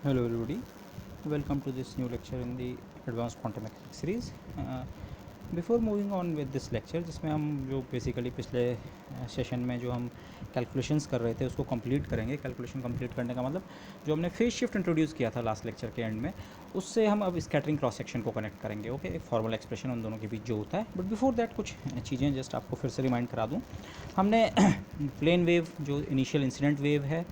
Hello everybody, welcome to this new lecture in the Advanced Quantum Mechanics series. Before moving on with this lecture, जिसमें हम जो basically पिछले session में जो हम कैलकुलेशंस कर रहे थे उसको कंप्लीट करेंगे. कैलकुलेशन कंप्लीट करने का मतलब जो हमने फेज शिफ्ट इंट्रोड्यूस किया था लास्ट लेक्चर के एंड में, उससे हम अब स्कैटरिंग क्रॉस सेक्शन को कनेक्ट करेंगे. ओके, एक फॉर्मल एक्सप्रेशन उन दोनों के बीच जो होता है. बट बिफोर दैट कुछ चीज़ें जस्ट आपको फिर से रिमाइंड करा दूँ. हमने प्लेन वेव जो इनिशियल इंसिडेंट वेव है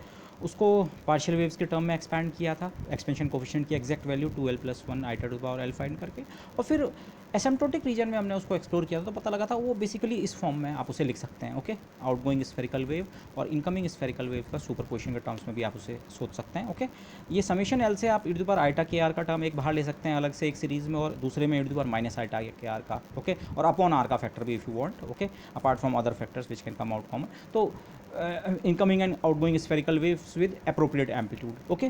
उसको पार्शियल वेव्स के टर्म में एक्सपैंड किया था, एक्सपेंशन कोफिशिएंट की exact value 2l+1 iota to power l find करके, और फिर एसिम्प्टोटिक रीजन में हमने उसको एक्सप्लोर किया था. तो पता लगा था वो बेसिकली इस फॉर्म में आप उसे लिख सकते हैं. ओके, आउटगोइंग स्फेरिकल वेव और इनकमिंग स्फेरिकल वेव का सुपरपोजिशन के टर्म्स में भी आप उसे सोच सकते हैं. ओके, ये समेशन एल से आप e आइटा के आर का टर्म एक बाहर ले सकते हैं अलग से एक सीरीज़ में, और दूसरे में e आइटा के आर का. ओके, और अपॉन आर का फैक्टर भी if you want. Okay, apart from other factors which can come out common. तो incoming and outgoing spherical waves with appropriate amplitude. Okay,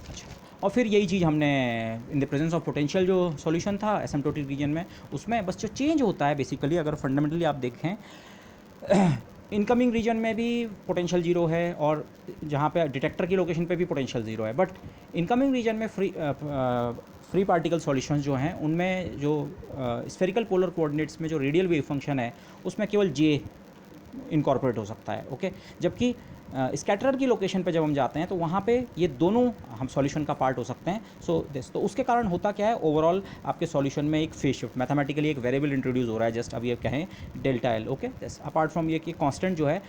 अच्छा, और फिर यही चीज़ हमने in the presence of potential जो सॉल्यूशन था एसिम्प्टोटिक रीजन में, उसमें बस जो चेंज होता है बेसिकली, अगर फंडामेंटली आप देखें, इनकमिंग रीजन में भी पोटेंशियल जीरो है और जहाँ पे डिटेक्टर की लोकेशन पे भी पोटेंशियल जीरो है. बट इनकमिंग रीजन में फ्री पार्टिकल सॉल्यूशंस जो हैं उनमें जो स्फेरिकल पोलर कोऑर्डिनेट्स में जो रेडियल वेव फंक्शन है उसमें केवल जे इनकॉर्पोरेट हो सकता है. ओके, जबकि स्कैटरर की लोकेशन पे जब हम जाते हैं तो वहाँ पे ये दोनों हम सॉल्यूशन का पार्ट हो सकते हैं. सो दिस, तो उसके कारण होता क्या है, ओवरऑल आपके सॉल्यूशन में एक फेज शिफ्ट मैथमेटिकली एक वेरिएबल इंट्रोड्यूस हो रहा है, जस्ट अब ये कहें delta l. Okay, this apart from ये कि कांस्टेंट जो है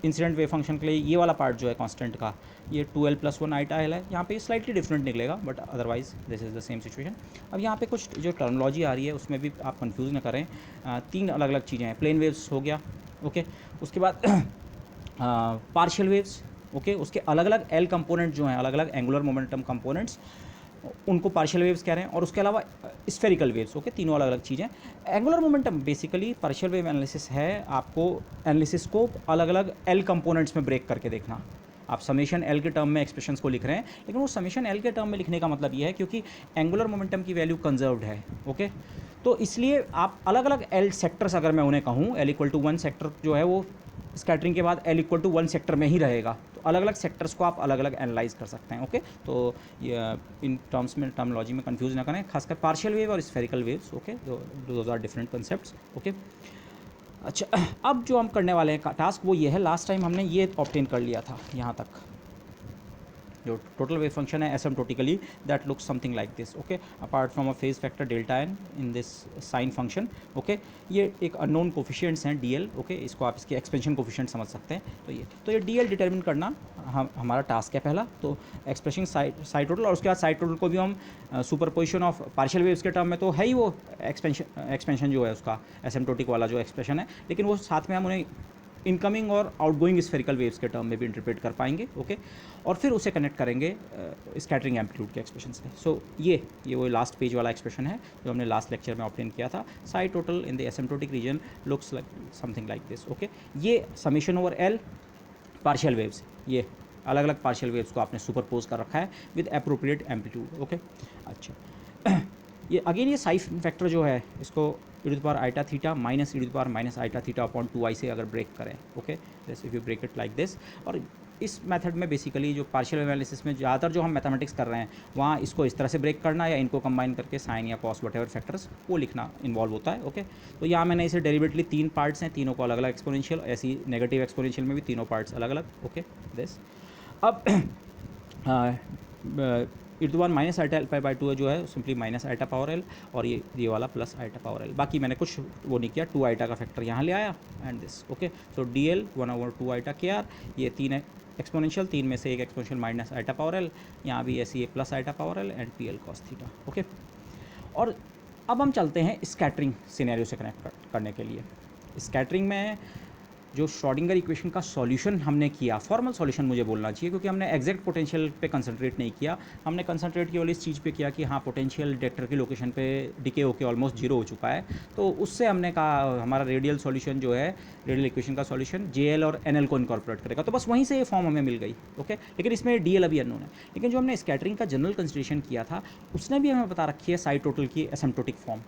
इंसिडेंट वेव फंक्शन के लिए ये वाला पार्ट जो है कांस्टेंट का, ये 2l+1 आइटा एल है. यहाँ पे स्लाइटली डिफरेंट निकलेगा but otherwise this is the same situation. अब यहाँ पे कुछ जो टर्मिनोलॉजी आ रही है उसमें भी आप कंफ्यूज ना करें. तीन अलग अलग चीज़ें हैं. प्लेन वेव्स हो गया, ओके, उसके बाद पार्शियल वेव्स, ओके, उसके अलग अलग एल कंपोनेंट जो हैं, अलग अलग एंगुलर मोमेंटम कंपोनेंट्स, उनको पार्शियल वेव्स कह रहे हैं. और उसके अलावा स्फेरिकल वेव्स. ओके, तीनों अलग अलग चीज़ें. Angular momentum basically partial wave analysis है, आपको एनालिसिस को अलग अलग एल कंपोनेंट्स में ब्रेक करके देखना. आप समेशन एल के टर्म में एक्सप्रेशंस को लिख रहे हैं, लेकिन वो समेशन एल के टर्म में लिखने का मतलब ये है क्योंकि एंगुलर मोमेंटम की वैल्यू कंजर्व्ड है. ओके, तो इसलिए आप अलग अलग एल सेक्टर्स, अगर मैं उन्हें कहूँ, l=1 सेक्टर जो है वो स्कैटरिंग के बाद l=1 सेक्टर में ही रहेगा. तो अलग अलग सेक्टर्स को आप अलग अलग एनालाइज कर सकते हैं. ओके, तो ये इन टर्म्स में टर्मोलॉजी में कंफ्यूज ना करें, खासकर पार्शियल वेव और spherical waves. Okay, those are different concepts. Okay, अच्छा, अब जो हम करने वाले हैं टास्क वो ये है. लास्ट टाइम हमने ये ऑब्टेन कर लिया था यहाँ तक, जो टोटल वेव फंक्शन है asymptotically that looks something like this. Okay, apart from a phase factor delta n in this sine function. Okay, ये एक अननोन कोफिशिएंट्स हैं डीएल. ओके, इसको आप इसके एक्सपेंशन कोफिशिएंट समझ सकते हैं. तो ये डीएल डिटरमिन करना हमारा टास्क है पहला. तो एक्सप्रेशन साइड टोटल, और उसके बाद साइड टोटल को भी हम सुपरपोजिशन ऑफ पार्शियल वेव्स के टर्म में तो है ही वो एक्सपेंशन जो है उसका एसिम्प्टोटिक वाला जो एक्सप्रेशन है, लेकिन वो साथ में हम उन्हें इनकमिंग और आउटगोइंग स्फेरिकल वेव्स के टर्म में भी इंटरप्रेट कर पाएंगे. ओके, और फिर उसे कनेक्ट करेंगे स्कैटरिंग एम्पलीट्यूड के एक्सप्रेशन से. सो ये वो लास्ट पेज वाला एक्सप्रेशन है जो हमने लास्ट लेक्चर में ऑब्टेन किया था. Psi total in the asymptotic region looks like something like this. Okay, ये summation over L partial waves, ये अलग अलग पार्शियल वेव्स को आपने सुपरपोज कर रखा है विद अप्रोप्रिएट एम्पलीट्यूड. ओके, अच्छा, ये अगेन ये साई फैक्टर जो है इसको e⁻ theta minus e⁻ theta upon 2i से अगर ब्रेक करें. ओके, जैसे if you break it like this. और इस मेथड में बेसिकली जो पार्शियल एनालिसिस में ज़्यादातर जो हम मैथमेटिक्स कर रहे हैं वहाँ इसको इस तरह से ब्रेक करना या इनको कंबाइन करके साइन या कॉस वट एवर फैक्टर्स वो लिखना इन्वॉल्व होता है. ओके, तो यहाँ मैंने इसे डेरिवेटली तीन पार्ट्स हैं, तीनों को अलग अलग एक्सपोनेंशियल, ऐसी नेगेटिव एक्सपोनेंशियल में भी तीनों पार्ट्स अलग अलग. ओके, दिस अब e⁻ आइटा एल पाई 2 जो है simply minus iota power l, और ये वाला प्लस आइटा पावर एल. बाकी मैंने कुछ वो नहीं किया, 2 आइटा का फैक्टर यहाँ ले आया and this. Okay, so d l 1/2 iota के आर, ये तीन एक्सपोनेंशियल, तीन में से एक exponential minus iota power l, यहाँ भी ऐसी ये plus iota power l and p L cos theta. Okay, और अब हम चलते हैं स्कैटरिंग सिनेरियो से कनेक्ट करने के लिए. स्कैटरिंग में जो श्रोडिंगर इक्वेशन का सॉल्यूशन हमने किया, फॉर्मल सॉल्यूशन मुझे बोलना चाहिए क्योंकि हमने एग्जैक्ट पोटेंशियल पे कंसंट्रेट नहीं किया. हमने कंसंट्रेट केवल इस चीज़ पे किया कि हाँ पोटेंशियल डिटेक्टर की लोकेशन पे डिके होके ऑलमोस्ट जीरो हो चुका है. तो उससे हमने कहा हमारा रेडियल सॉल्यूशन जो है, रेडियल इक्वेशन का सॉल्यूशन JL और NL को इनकॉर्पोरेट करेगा. तो बस वहीं से ये फॉर्म हमें मिल गई. ओके, लेकिन इसमें DL अभी अननोन है. लेकिन जो हमने स्कैटरिंग का जनरल कंसिडरेशन किया था उसने भी हमें बता रखी है साइड टोटल की asymptotic form.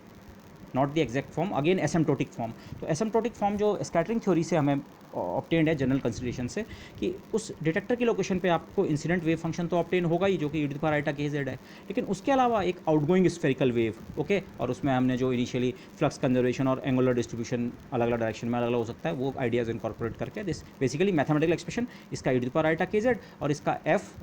Not the exact form, again asymptotic form. तो एसिम्प्टोटिक फॉर्म जो स्कैटरिंग थ्योरी से हमें ऑब्टेन्ड है जनरल कंसिडरेशन से, कि उस डिटेक्टर की लोकेशन पे आपको इंसिडेंट वेव फंक्शन तो ऑब्टेन होगा ही, जो कि e power iota k Z है, लेकिन उसके अलावा एक आउटगोइंग स्फेरिकल वेव, ओके, और उसमें हमने जो इनिशियली फ्लक्स कंजर्वेशन और एंगुलर डिस्ट्रीब्यूशन अलग अलग डायरेक्शन में अलग अलग हो सकता है, वो आइडियाज़ इनकॉर्पोरेट करके दिस बेसिकली मैथमेटिकल एक्सप्रेशन, इसका e power iota k Z और इसका f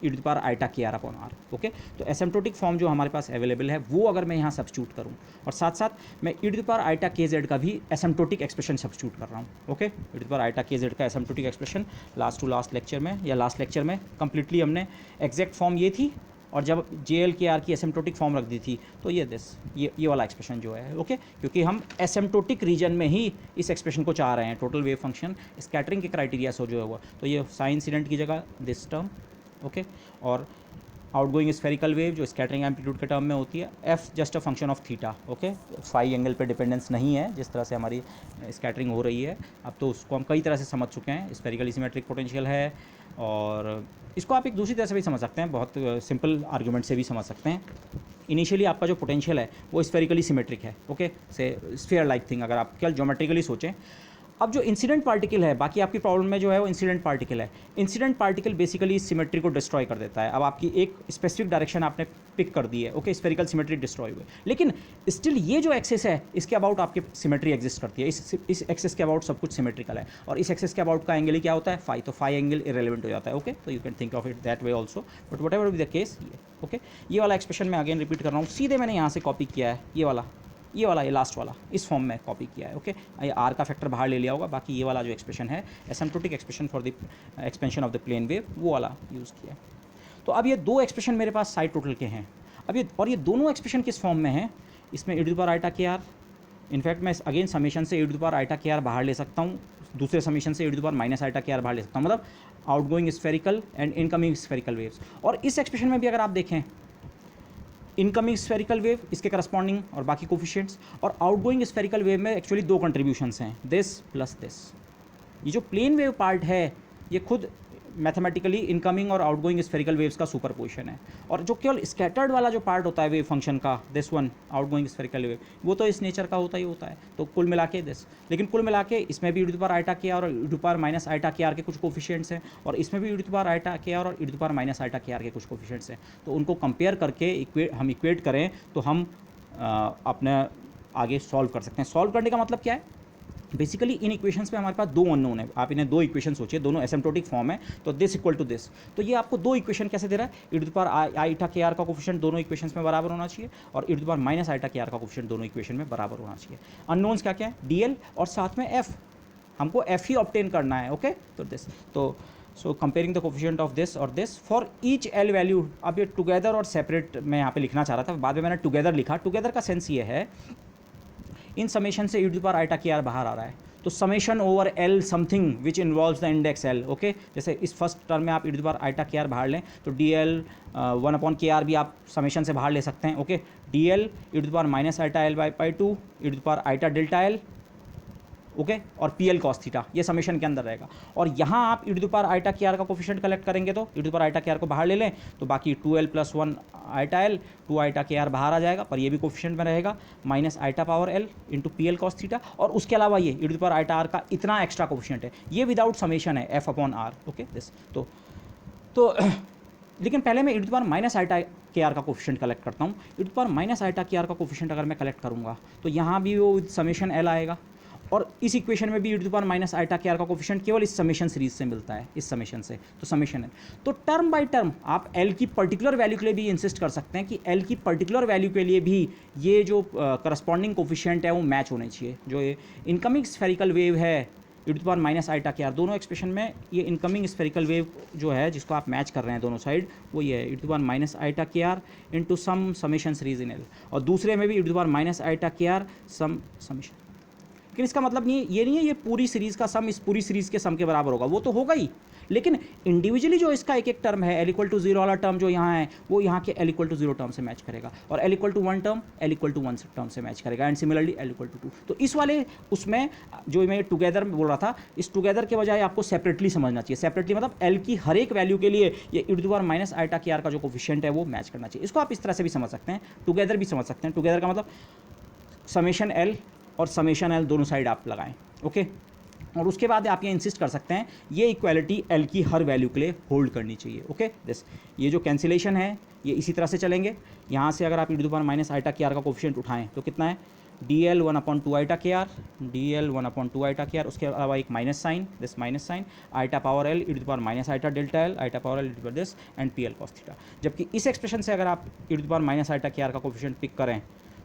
e पावर आइटा के आर अपॉन आर, ओके। तो एसिम्प्टोटिक फॉर्म जो हमारे पास अवेलेबल है वो अगर मैं यहाँ सब्स्टिट्यूट करूँ, और साथ साथ मैं e power iota k z का भी एसिम्प्टोटिक एक्सप्रेशन सब्स्टिट्यूट कर रहा हूँ, okay. e power iota k z का asymptotic expression last to last lecture में या लास्ट लेक्चर में कंप्लीटली हमने एग्जैक्ट फॉर्म ये थी, और जब JL के आर की एसिम्प्टोटिक फॉर्म रख दी थी तो ये वाला एक्सप्रेशन जो है, ओके, क्योंकि हम एसिम्प्टोटिक रीजन में ही इस एक्सप्रेशन को चाह रहे हैं, टोटल वेव फंक्शन स्कैटरिंग के क्राइटेरिया से जो है वो, तो ये साइन इंसिडेंट की जगह दिस टर्म, ओके, और आउटगोइंग स्फेरिकल वेव जो स्कैटरिंग एम्पलीट्यूड के टर्म में होती है, f just a function of theta, okay, phi angle पे डिपेंडेंस नहीं है जिस तरह से हमारी स्कैटरिंग हो रही है। अब तो उसको हम कई तरह से समझ चुके हैं, स्फेरिकली सिमेट्रिक पोटेंशियल है, और इसको आप एक दूसरी तरह से भी समझ सकते हैं, बहुत सिंपल आर्गूमेंट से भी समझ सकते हैं। इनिशियली आपका जो पोटेंशियल है वो स्फेरिकली सिमेट्रिक है, ओके, से स्फीयर लाइक थिंग अगर आप केवल ज्योमेट्रिकली सोचें। अब जो इंसिडेंट पार्टिकल है, बाकी आपकी प्रॉब्लम में जो है वो इंसिडेंट पार्टिकल है, इंसिडेंट पार्टिकल बेसिकली सिमेट्री को डिस्ट्रॉय कर देता है। अब आपकी एक स्पेसिफिक डायरेक्शन आपने पिक कर दी है, ओके, स्फेरिकल सिमेट्री डिस्ट्रॉय हुए, लेकिन स्टिल ये जो एक्सेस है इसके अबाउट आपकी सिमेट्री एग्जिस्ट करती है, इस एक्सेस के अबाउट सब कुछ सिमेट्रिकल है, और इस एक्सेस के अबाउट का एंगल ही क्या होता है, फाई, तो फाई एंगल इरेलेवेंट हो जाता है, ओके। तो you can think of it that way also, but what ever be the case, ये ओके। ये वाला एक्सप्रेशन मैं अगेन रिपीट कर रहा हूँ, सीधे मैंने यहाँ से कॉपी किया है, ये लास्ट वाला इस फॉर्म में कॉपी किया है, ओके। ये आर का फैक्टर बाहर ले लिया होगा, बाकी ये वाला जो एक्सप्रेशन है asymptotic expression for the expansion of the plane wave, वो वाला यूज़ किया। तो अब ये दो एक्सप्रेशन मेरे पास साइड टोटल के हैं, अब ये दोनों एक्सप्रेशन किस फॉर्म में हैं, इसमें e पावर आइटा के आर, इनफैक्ट मैं अगेन समेशन से e पावर आइटा के आर बाहर ले सकता हूँ, दूसरे समेशन से e पावर माइनस आइटा के आर बाहर ले सकता हूँ, मतलब outgoing spherical and incoming spherical waves. और इस एक्सप्रेशन में भी अगर आप देखें, इनकमिंग स्फेरिकल वेव इसके करस्पॉन्डिंग और बाकी कोफिशिएंट्स, और आउटगोइंग स्फेरिकल वेव में एक्चुअली दो कंट्रीब्यूशंस हैं, दिस प्लस दिस। ये जो प्लेन वेव पार्ट है ये खुद मैथमेटिकली इनकमिंग और आउटगोइंग स्फेरिकल वेव्स का सुपरपोजिशन है, और जो केवल स्कैटर्ड वाला जो पार्ट होता है वेव फंक्शन का, this one outgoing spherical wave, वो तो इस नेचर का होता ही होता है। तो कुल मिला के दिस, लेकिन कुल मिला के इसमें भी e पावर आइटा के आर और e पावर माइनस आइटा के आर के कुछ कोफिशिएंट्स हैं, और इसमें भी e पावर आइटा के आर और e पावर माइनस आइटा के आर के कुछ कोफिशिएंट्स हैं। तो उनको कंपेयर करके हम इक्वेट करें तो हम अपने आगे सॉल्व कर सकते हैं। सॉल्व करने का मतलब क्या है, बेसिकली इन इक्वेशंस में हमारे पास दो अननोन है, आप इन्हें दो इक्वेशन सोचिए, दोनों एसिम्प्टोटिक फॉर्म है, तो दिस इक्वल टू दिस, तो ये आपको दो इक्वेशन कैसे दे रहा है, e पावर आइटा के आर का कोफिशिएंट दोनों इक्वेशंस में बराबर होना चाहिए, और e पावर माइनस आइटा के आर का कोफिशिएंट दोनों इक्वेशन में बराबर होना चाहिए। अननोन्स क्या क्या है, dl और साथ में f, हमको f ही ऑब्टेन करना है, ओके। तो दिस, तो so comparing the coefficient of this और this for each L value. अब ये टुगेदर और सेपरेट मैं यहाँ पे लिखना चाह रहा था, बाद में मैंने टुगेदर लिखा। टुगेदर का सेंस ये है, इन समेशन से e पावर आइटा के आर बाहर आ रहा है, तो summation over L something which involves the index L, okay. जैसे इस फर्स्ट टर्म में आप e पावर आइटा के आर बाहर लें तो dl 1 के आर भी आप समेशन से बाहर ले सकते हैं, okay. dl e power minus iota l by pi 2 e power iota delta l, okay, और पी एल कॉस थीटा, ये समेशन के अंदर रहेगा। और यहाँ आप e पावर आइटा के आर का कोफिशिएंट कलेक्ट करेंगे तो e पावर आइटा के आर को बाहर ले लें तो बाकी 2l + 1 आइटा एल, 2 आइटा के आर बाहर आ जाएगा, पर ये भी कोफिशिएंट में रहेगा, minus iota power L into P L cos theta, और उसके अलावा ये e पावर आइटा आर का इतना एक्स्ट्रा कोफिशिएंट है, ये विदाउट समेशन है f upon r, okay this. तो लेकिन पहले मैं e पावर माइनस आइटा के आर का कोफिशिएंट कलेक्ट करता हूँ। e पावर माइनस आइटा के आर का कोफिशिएंट अगर मैं कलेक्ट करूँगा तो यहाँ भी वो समेशन एल आएगा, और इस इक्वेशन में भी e पावर माइनस आइटा के आर का कोफिशिएंट केवल इस समेशन सीरीज से मिलता है, इस समेशन से, तो समेशन है। तो टर्म बाय टर्म आप l की पर्टिकुलर वैल्यू के लिए भी इंसिस्ट कर सकते हैं कि l की पर्टिकुलर वैल्यू के लिए भी ये जो करस्पॉन्डिंग कोफिशिएंट है वो मैच होने चाहिए। जो ये इनकमिंग स्फेरिकल वेव है e पावर माइनस आइटा के आर, दोनों एक्सप्रेशन में ये इनकमिंग स्फेरिकल वेव जो है जिसको आप मैच कर रहे हैं दोनों साइड, वो ये है e पावर माइनस आइटा के r into sum summation series in l, और दूसरे में भी e पावर माइनस आइटा के आर सम समेशन। लेकिन इसका मतलब ये नहीं है ये पूरी सीरीज़ का सम इस पूरी सीरीज़ के सम के बराबर होगा, वो तो होगा ही, लेकिन इंडिविजुअली जो इसका एक एक टर्म है l इक्वल टू 0 वाला टर्म जो यहाँ है वो यहाँ के l इक्वल टू 0 टर्म से मैच करेगा, और l equal to 1 term l equal to 1 term से मैच करेगा, and similarly l equal to 2। तो इस वाले उसमें जो मैं टुगेदर बोल रहा था, इस टुगेदर के बजाय आपको सेपरेटली समझना चाहिए। सेपरेटली मतलब l की हर एक वैल्यू के लिए ये e पावर माइनस आइटा के आर का जो कोफिशिएंट है वो मैच करना चाहिए। इसको आप इस तरह से भी समझ सकते हैं, टुगेदर भी समझ सकते हैं। टुगेदर का मतलब समेशन एल और समेशन एल दोनों साइड आप लगाएं, ओके। और उसके बाद आप ये इंसिस्ट कर सकते हैं ये इक्वालिटी एल की हर वैल्यू के लिए होल्ड करनी चाहिए, ओके। दिस ये जो कैंसिलेशन है ये इसी तरह से चलेंगे। यहाँ से अगर आप e⁻ आइटा के आर का कोफिशिएंट उठाएं तो कितना है, dl 1/2 आइटा के आर, dl 1/2 आइटा के आर, उसके अलावा एक minus sine, this minus sine, iota power l e⁻ iota delta l, iota power l this and p L cos theta. जबकि इस एक्सप्रेशन से अगर आप e⁻ आइटा के आर का कोफिशिएंट पिक करें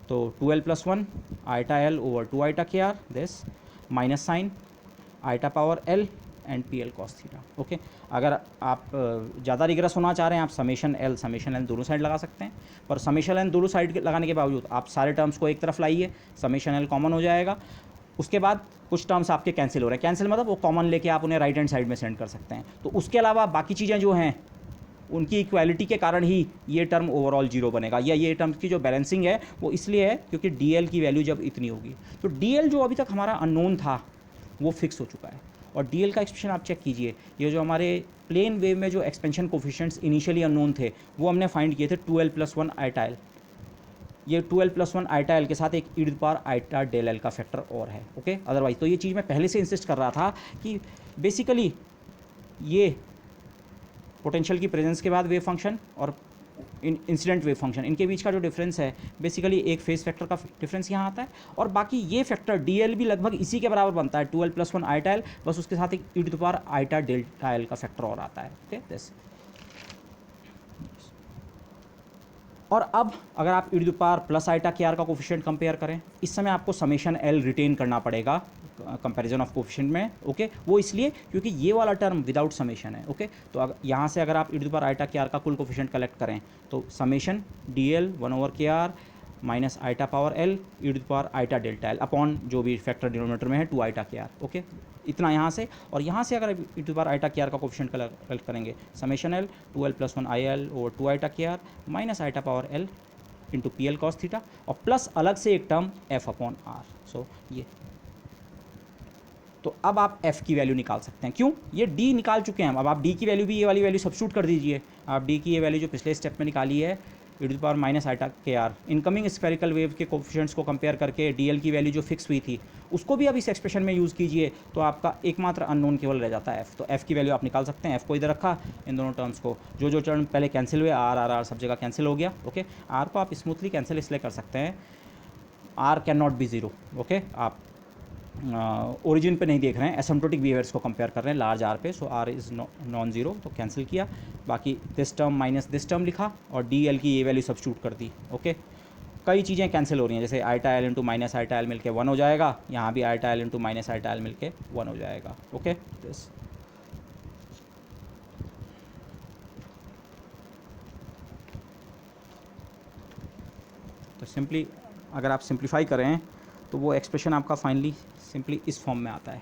तो 2l + 1 iota l over 2 iota के r, this minus sine iota power l and p L cos theta, okay. अगर आप ज़्यादा रिग्रेस होना चाह रहे हैं आप समेशन एल दोनों साइड लगा सकते हैं, पर समेशन एल दोनों साइड लगाने के बावजूद आप सारे टर्म्स को एक तरफ लाइए, समेशन एल कॉमन हो जाएगा। उसके बाद कुछ टर्म्स आपके कैंसिल हो रहे हैं, कैंसिल मतलब वो कॉमन लेके आप उन्हें राइट हैंड साइड में सेंड कर सकते हैं। तो उसके अलावा बाकी चीज़ें जो हैं उनकी इक्वालिटी के कारण ही ये टर्म ओवरऑल जीरो बनेगा, या ये टर्म की जो बैलेंसिंग है वो इसलिए है क्योंकि डी की वैल्यू जब इतनी होगी। तो डी जो अभी तक हमारा अननोन था वो फिक्स हो चुका है। और डी का एक्सप्रेशन आप चेक कीजिए, ये जो हमारे प्लेन वेव में जो एक्सपेंशन कोफिशिएंट्स इनिशियली अननोन थे वो हमने फाइंड किए थे 2l + 1 आइटा एल। ये 2l + 1 आइटा एल के साथ एक e⁻ आइटा डेल एल का फैक्टर और है, ओके। अदरवाइज तो ये चीज़ मैं पहले से इंसिस्ट कर रहा था कि बेसिकली ये पोटेंशियल की प्रेजेंस के बाद वेव फंक्शन और इंसिडेंट वेव फंक्शन इनके बीच का जो डिफरेंस है बेसिकली एक फेज फैक्टर का डिफरेंस यहाँ आता है। और बाकी ये फैक्टर डी भी लगभग इसी के बराबर बनता है 2l + 1 आइटा एल, बस उसके साथ एक e⁻ आइटा डेल्टा एल का फैक्टर और आता है, ओके दिस। और अब अगर आप e⁻+ आइटा के आर का कोफिशिएंट कंपेयर करें, इस समय आपको समेशन एल रिटेन करना पड़ेगा कंपैरिजन ऑफ कोफिशिएंट में, ओके। वो इसलिए क्योंकि ये वाला टर्म विदाउट समेशन है, ओके। तो अगर यहाँ से अगर आप e⁻ आइटा के आर का कुल कोफिशिएंट कलेक्ट करें तो summation dl 1/kr minus iota power l e⁻ iota delta l upon जो भी फैक्टर डिनोमिनेटर में है 2 आइटा के आर, ओके। इतना यहाँ से, और यहाँ से अगर e⁻ आइटा के आर का कोफिशिएंट कलेक्ट करेंगे summation L 2l + 1 IL over 2 iota के R minus iota power L into P L cos theta और प्लस अलग से एक टर्म f/r। सो ये तो अब आप f की वैल्यू निकाल सकते हैं, क्यों, ये d निकाल चुके हैं हम। अब आप d की वैल्यू भी ये वाली वैल्यू सब्स्टिट्यूट कर दीजिए। आप d की ये वैल्यू जो पिछले स्टेप में निकाली है e⁻ आइटा के आर, इनकमिंग स्फेरिकल वेव के कोफिशिएंट्स को कंपेयर करके dl की वैल्यू जो फिक्स हुई थी उसको भी अब इस एक्सप्रेशन में यूज़ कीजिए, तो आपका एकमात्र अननोन केवल रह जाता है f। तो f की वैल्यू आप निकाल सकते हैं। f को इधर रखा, इन दोनों टर्म्स को जो टर्म पहले कैंसिल हुए r सब जगह कैंसिल हो गया, ओके। r को आप स्मूथली कैंसिल इसलिए कर सकते हैं, r can not be zero, okay. आप ओरिजिन पे नहीं देख रहे हैं, एसिम्प्टोटिक बिहेवियर्स को कंपेयर कर रहे हैं लार्ज आर पे, सो आर इज़ नॉन ज़ीरो, तो कैंसिल किया। बाकी this term minus this term लिखा और डी की ये वैल्यू सब्स्टिट्यूट कर दी, ओके। कई चीज़ें कैंसिल हो रही हैं, जैसे iota L into minus iota L मिल के 1 हो जाएगा, यहाँ भी iota L into minus iota L मिल के 1 हो जाएगा, ओके। दिस तो सिंपली अगर आप सिंप्लीफाई करें तो वो एक्सप्रेशन आपका फाइनली सिंपली इस फॉर्म में आता है।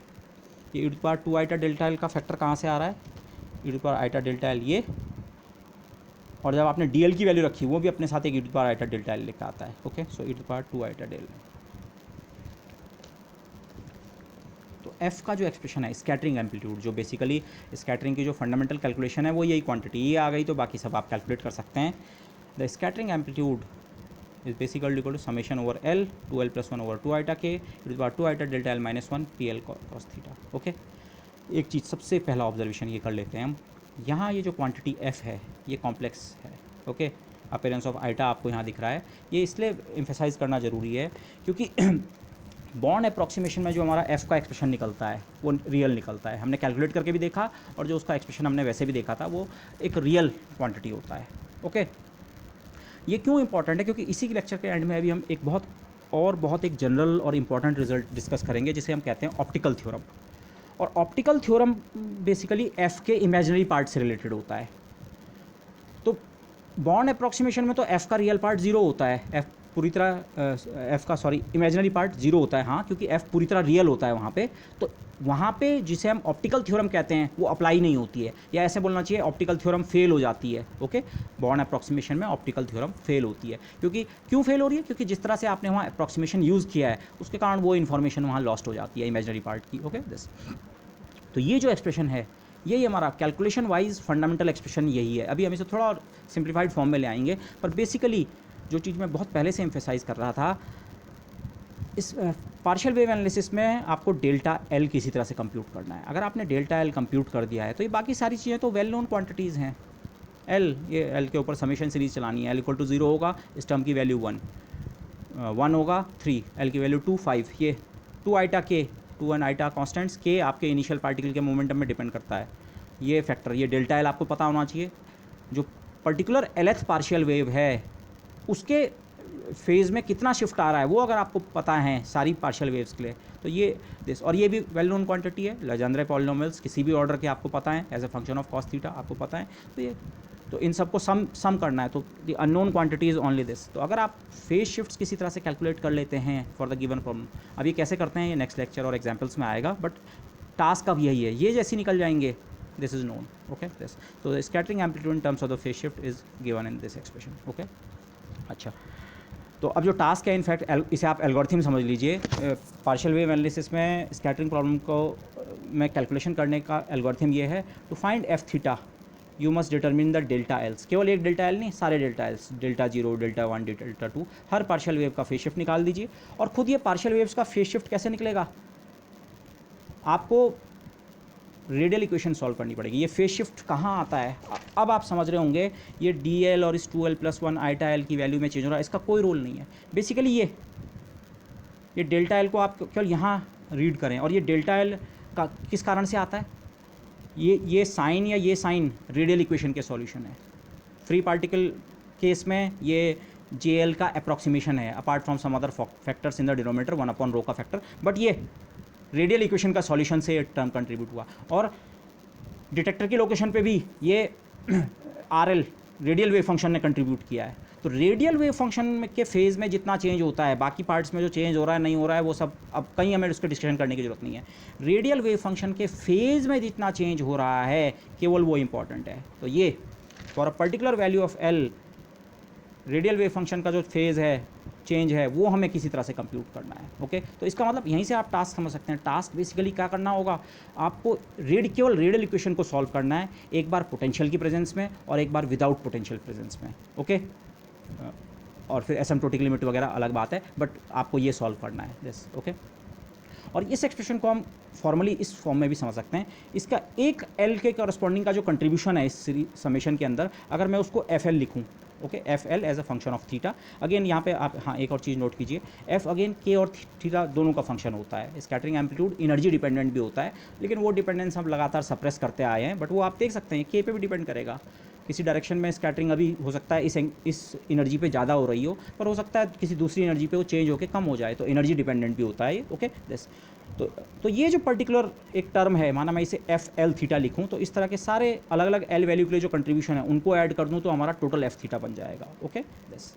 ये e⁻2 आइटा डेल्टा एल का फैक्टर कहाँ से आ रहा है, e⁻ आइटा डेल्टा एल ये, और जब आपने dl की वैल्यू रखी वो भी अपने साथ एक e⁻ आइटा डेल्टा एल लेकर आता है, ओके। सो e⁻2 आइटा डेल। तो f का जो एक्सप्रेशन है स्कैटरिंग एम्पलीट्यूड, जो बेसिकली स्कैटरिंग की जो फंडामेंटल कैलकुलेशन है वो यही क्वांटिटी ये आ गई, तो बाकी सब आप कैलकुलेट कर सकते हैं। The scattering amplitude is basically equal to summation over L 2l + 1 over 2 iota k e⁻2 iota delta L minus 1 PL cos theta, okay. एक चीज़ सबसे पहला ऑब्जर्वेशन ये कर लेते हैं हम, यहाँ ये जो क्वांटिटी f है ये कॉम्प्लेक्स है, ओके। अपीयरेंस ऑफ आइटा आपको यहाँ दिख रहा है, ये इसलिए एम्फेसाइज करना ज़रूरी है क्योंकि बॉन्ड अप्रॉक्सीमेशन में जो हमारा f का एक्सप्रेशन निकलता है वो रियल निकलता है। हमने कैलकुलेट करके भी देखा और जो उसका एक्सप्रेशन हमने वैसे भी देखा था वो एक रियल क्वांटिटी होता है, ओके। ये क्यों इंपॉर्टेंट है, क्योंकि इसी के लेक्चर के एंड में अभी हम एक बहुत एक जनरल और इम्पॉर्टेंट रिजल्ट डिस्कस करेंगे जिसे हम कहते हैं ऑप्टिकल थ्योरम। और ऑप्टिकल थ्योरम बेसिकली f के इमेजिनरी पार्ट से रिलेटेड होता है। तो बॉन्ड अप्रॉक्सीमेशन में तो f का रियल पार्ट 0 होता है, इमेजिनरी पार्ट 0 होता है, हाँ, क्योंकि f पूरी तरह रियल होता है वहाँ पे। तो वहाँ पे जिसे हम ऑप्टिकल थ्योरम कहते हैं वो अप्लाई नहीं होती है, या ऐसे बोलना चाहिए ऑप्टिकल थ्योरम फेल हो जाती है, ओके। बॉन्ड अप्रॉक्सीमेशन में ऑप्टिकल थ्योरम फेल होती है, क्योंकि क्यों फेल हो रही है, क्योंकि जिस तरह से आपने वहाँ अप्रॉक्सीमेशन यूज़ किया है उसके कारण वो इन्फॉर्मेशन वहाँ लॉस्ट हो जाती है इमेजिनरी पार्ट की, ओके दिस। तो ये जो एक्सप्रेशन है यही हमारा कैलकुलेशन वाइज फंडामेंटल एक्सप्रेशन यही है। अभी हम इसे थोड़ा और सिंप्लीफाइड फॉर्म में ले आएंगे, पर बेसिकली जो चीज़ मैं बहुत पहले से एम्फेसाइज कर रहा था इस पार्शियल वेव एनालिसिस में आपको डेल्टा एल किसी तरह से कंप्यूट करना है। अगर आपने डेल्टा एल कंप्यूट कर दिया है तो ये बाकी सारी चीज़ें तो वेल नोन क्वांटिटीज़ हैं। एल, ये एल के ऊपर समेशन सीरीज चलानी है। एल इक्वल टू 0 होगा, इस टर्म की वैल्यू 1, 1 होगा 3, एल की वैल्यू 2 5, ये 2 आइटा के, 2 एन आइटा कॉन्स्टेंट्स के आपके इनिशियल पार्टिकल के मोमेंटम में डिपेंड करता है। ये फैक्टर, ये डेल्टा एल आपको पता होना चाहिए। जो पर्टिकुलर एलथ पार्शियल वेव है उसके फेज़ में कितना शिफ्ट आ रहा है वो अगर आपको पता है सारी पार्शियल वेव्स के लिए, तो ये दिस, और ये भी वेल नोन क्वांटिटी है। लेजेंड्रे पॉलिनोमियल्स किसी भी ऑर्डर के आपको पता है, as a function of cos theta आपको पता है। तो ये, तो इन सबको सम करना है। तो the unknown quantity is only this. तो अगर आप फेज शिफ्ट्स किसी तरह से कैलकुलेट कर लेते हैं फॉर द गिवन प्रॉब्लम, अब ये कैसे करते हैं ये नेक्स्ट लेक्चर और एग्जाम्पल्स में आएगा, बट टास्क अब यही है, ये जैसे निकल जाएंगे, this is known. Okay, this, तो scattering amplitude in terms of the phase shift is given in this expression. Okay, अच्छा, तो अब जो टास्क है, इनफैक्ट इसे आप एल्गोरिथम समझ लीजिए। पार्शियल वेव एनालिसिस में स्कैटरिंग प्रॉब्लम को में कैलकुलेशन करने का एल्गोरिथम ये है, to find f theta you must determine the delta l's. केवल एक डेल्टा एल नहीं, सारे delta l's, delta 0, delta 1, delta 2, हर पार्शियल वेव का फेज शिफ्ट निकाल दीजिए। और खुद ये पार्शियल वेव्स का फेज शिफ्ट कैसे निकलेगा, आपको रेडियल इक्वेशन सॉल्व करनी पड़ेगी। ये फेज शिफ्ट कहाँ आता है, अब आप समझ रहे होंगे, ये डी एल और इस 2l+1 आइटा एल की वैल्यू में चेंज हो रहा है, इसका कोई रोल नहीं है। बेसिकली ये डेल्टा एल को आप केवल यहाँ रीड करें, और ये डेल्टा एल का किस कारण से आता है, ये साइन या ये साइन रेडियल इक्वेशन के सॉल्यूशन है। फ्री पार्टिकल केस में ये जे एल का अप्रॉक्सीमेशन है, apart from some other factors in the denominator, 1/ρ का फैक्टर, बट ये रेडियल इक्वेशन का सॉल्यूशन से टर्म कंट्रीब्यूट हुआ। और डिटेक्टर की लोकेशन पे भी ये R L radial wave function ने कंट्रीब्यूट किया है। तो रेडियल वेव फंक्शन के फेज़ में जितना चेंज होता है, बाकी पार्ट्स में जो चेंज हो रहा है नहीं हो रहा है वो सब अब कहीं हमें उसको डिस्कशन करने की जरूरत नहीं है। रेडियल वेव फंक्शन के फेज़ में जितना चेंज हो रहा है केवल वो इंपॉर्टेंट है। तो ये for a particular value of L, radial wave function का जो फेज़ है, चेंज है, वो हमें किसी तरह से कंप्यूट करना है। ओके, तो इसका मतलब यहीं से आप टास्क समझ सकते हैं। टास्क बेसिकली क्या करना होगा, आपको केवल रेडियल इक्वेशन को सॉल्व करना है, एक बार पोटेंशियल की प्रेजेंस में और एक बार विदाउट पोटेंशियल प्रेजेंस में। ओके, और फिर एसिम्प्टोटिक लिमिट वगैरह अलग बात है, बट आपको ये सॉल्व करना है दिस। ओके, और इस एक्सप्रेशन को हम फॉर्मली इस फॉर्म में भी समझ सकते हैं। इसका एक एल के करस्पॉन्डिंग का जो कंट्रीब्यूशन है इस समेशन के अंदर, अगर मैं उसको एफ एल लिखूँ, okay, f l as a function of theta. Again यहाँ पे आप, हाँ, एक और चीज़ नोट कीजिए, एफ अगेन के और थीटा दोनों का फंक्शन होता है। स्कैटरिंग एम्पलीट्यूड एनर्जी डिपेंडेंट भी होता है, लेकिन वो डिपेंडेंस हम लगातार सप्रेस करते आए हैं, बट वो आप देख सकते हैं के पे भी डिपेंड करेगा। किसी डायरेक्शन में स्कैटरिंग अभी हो सकता है इस एनर्जी पे ज़्यादा हो रही हो, पर हो सकता है किसी दूसरी एनर्जी पे वो चेंज होकर कम हो जाए, तो एनर्जी डिपेंडेंट भी होता है। ओके, दिस, तो ये जो पर्टिकुलर एक टर्म है, माना मैं इसे एफ एल थीटा लिखूँ, तो इस तरह के सारे अलग अलग एल वैल्यू के लिए जो कंट्रीब्यूशन है उनको ऐड कर दूँ तो हमारा टोटल एफ थीटा बन जाएगा। Okay, this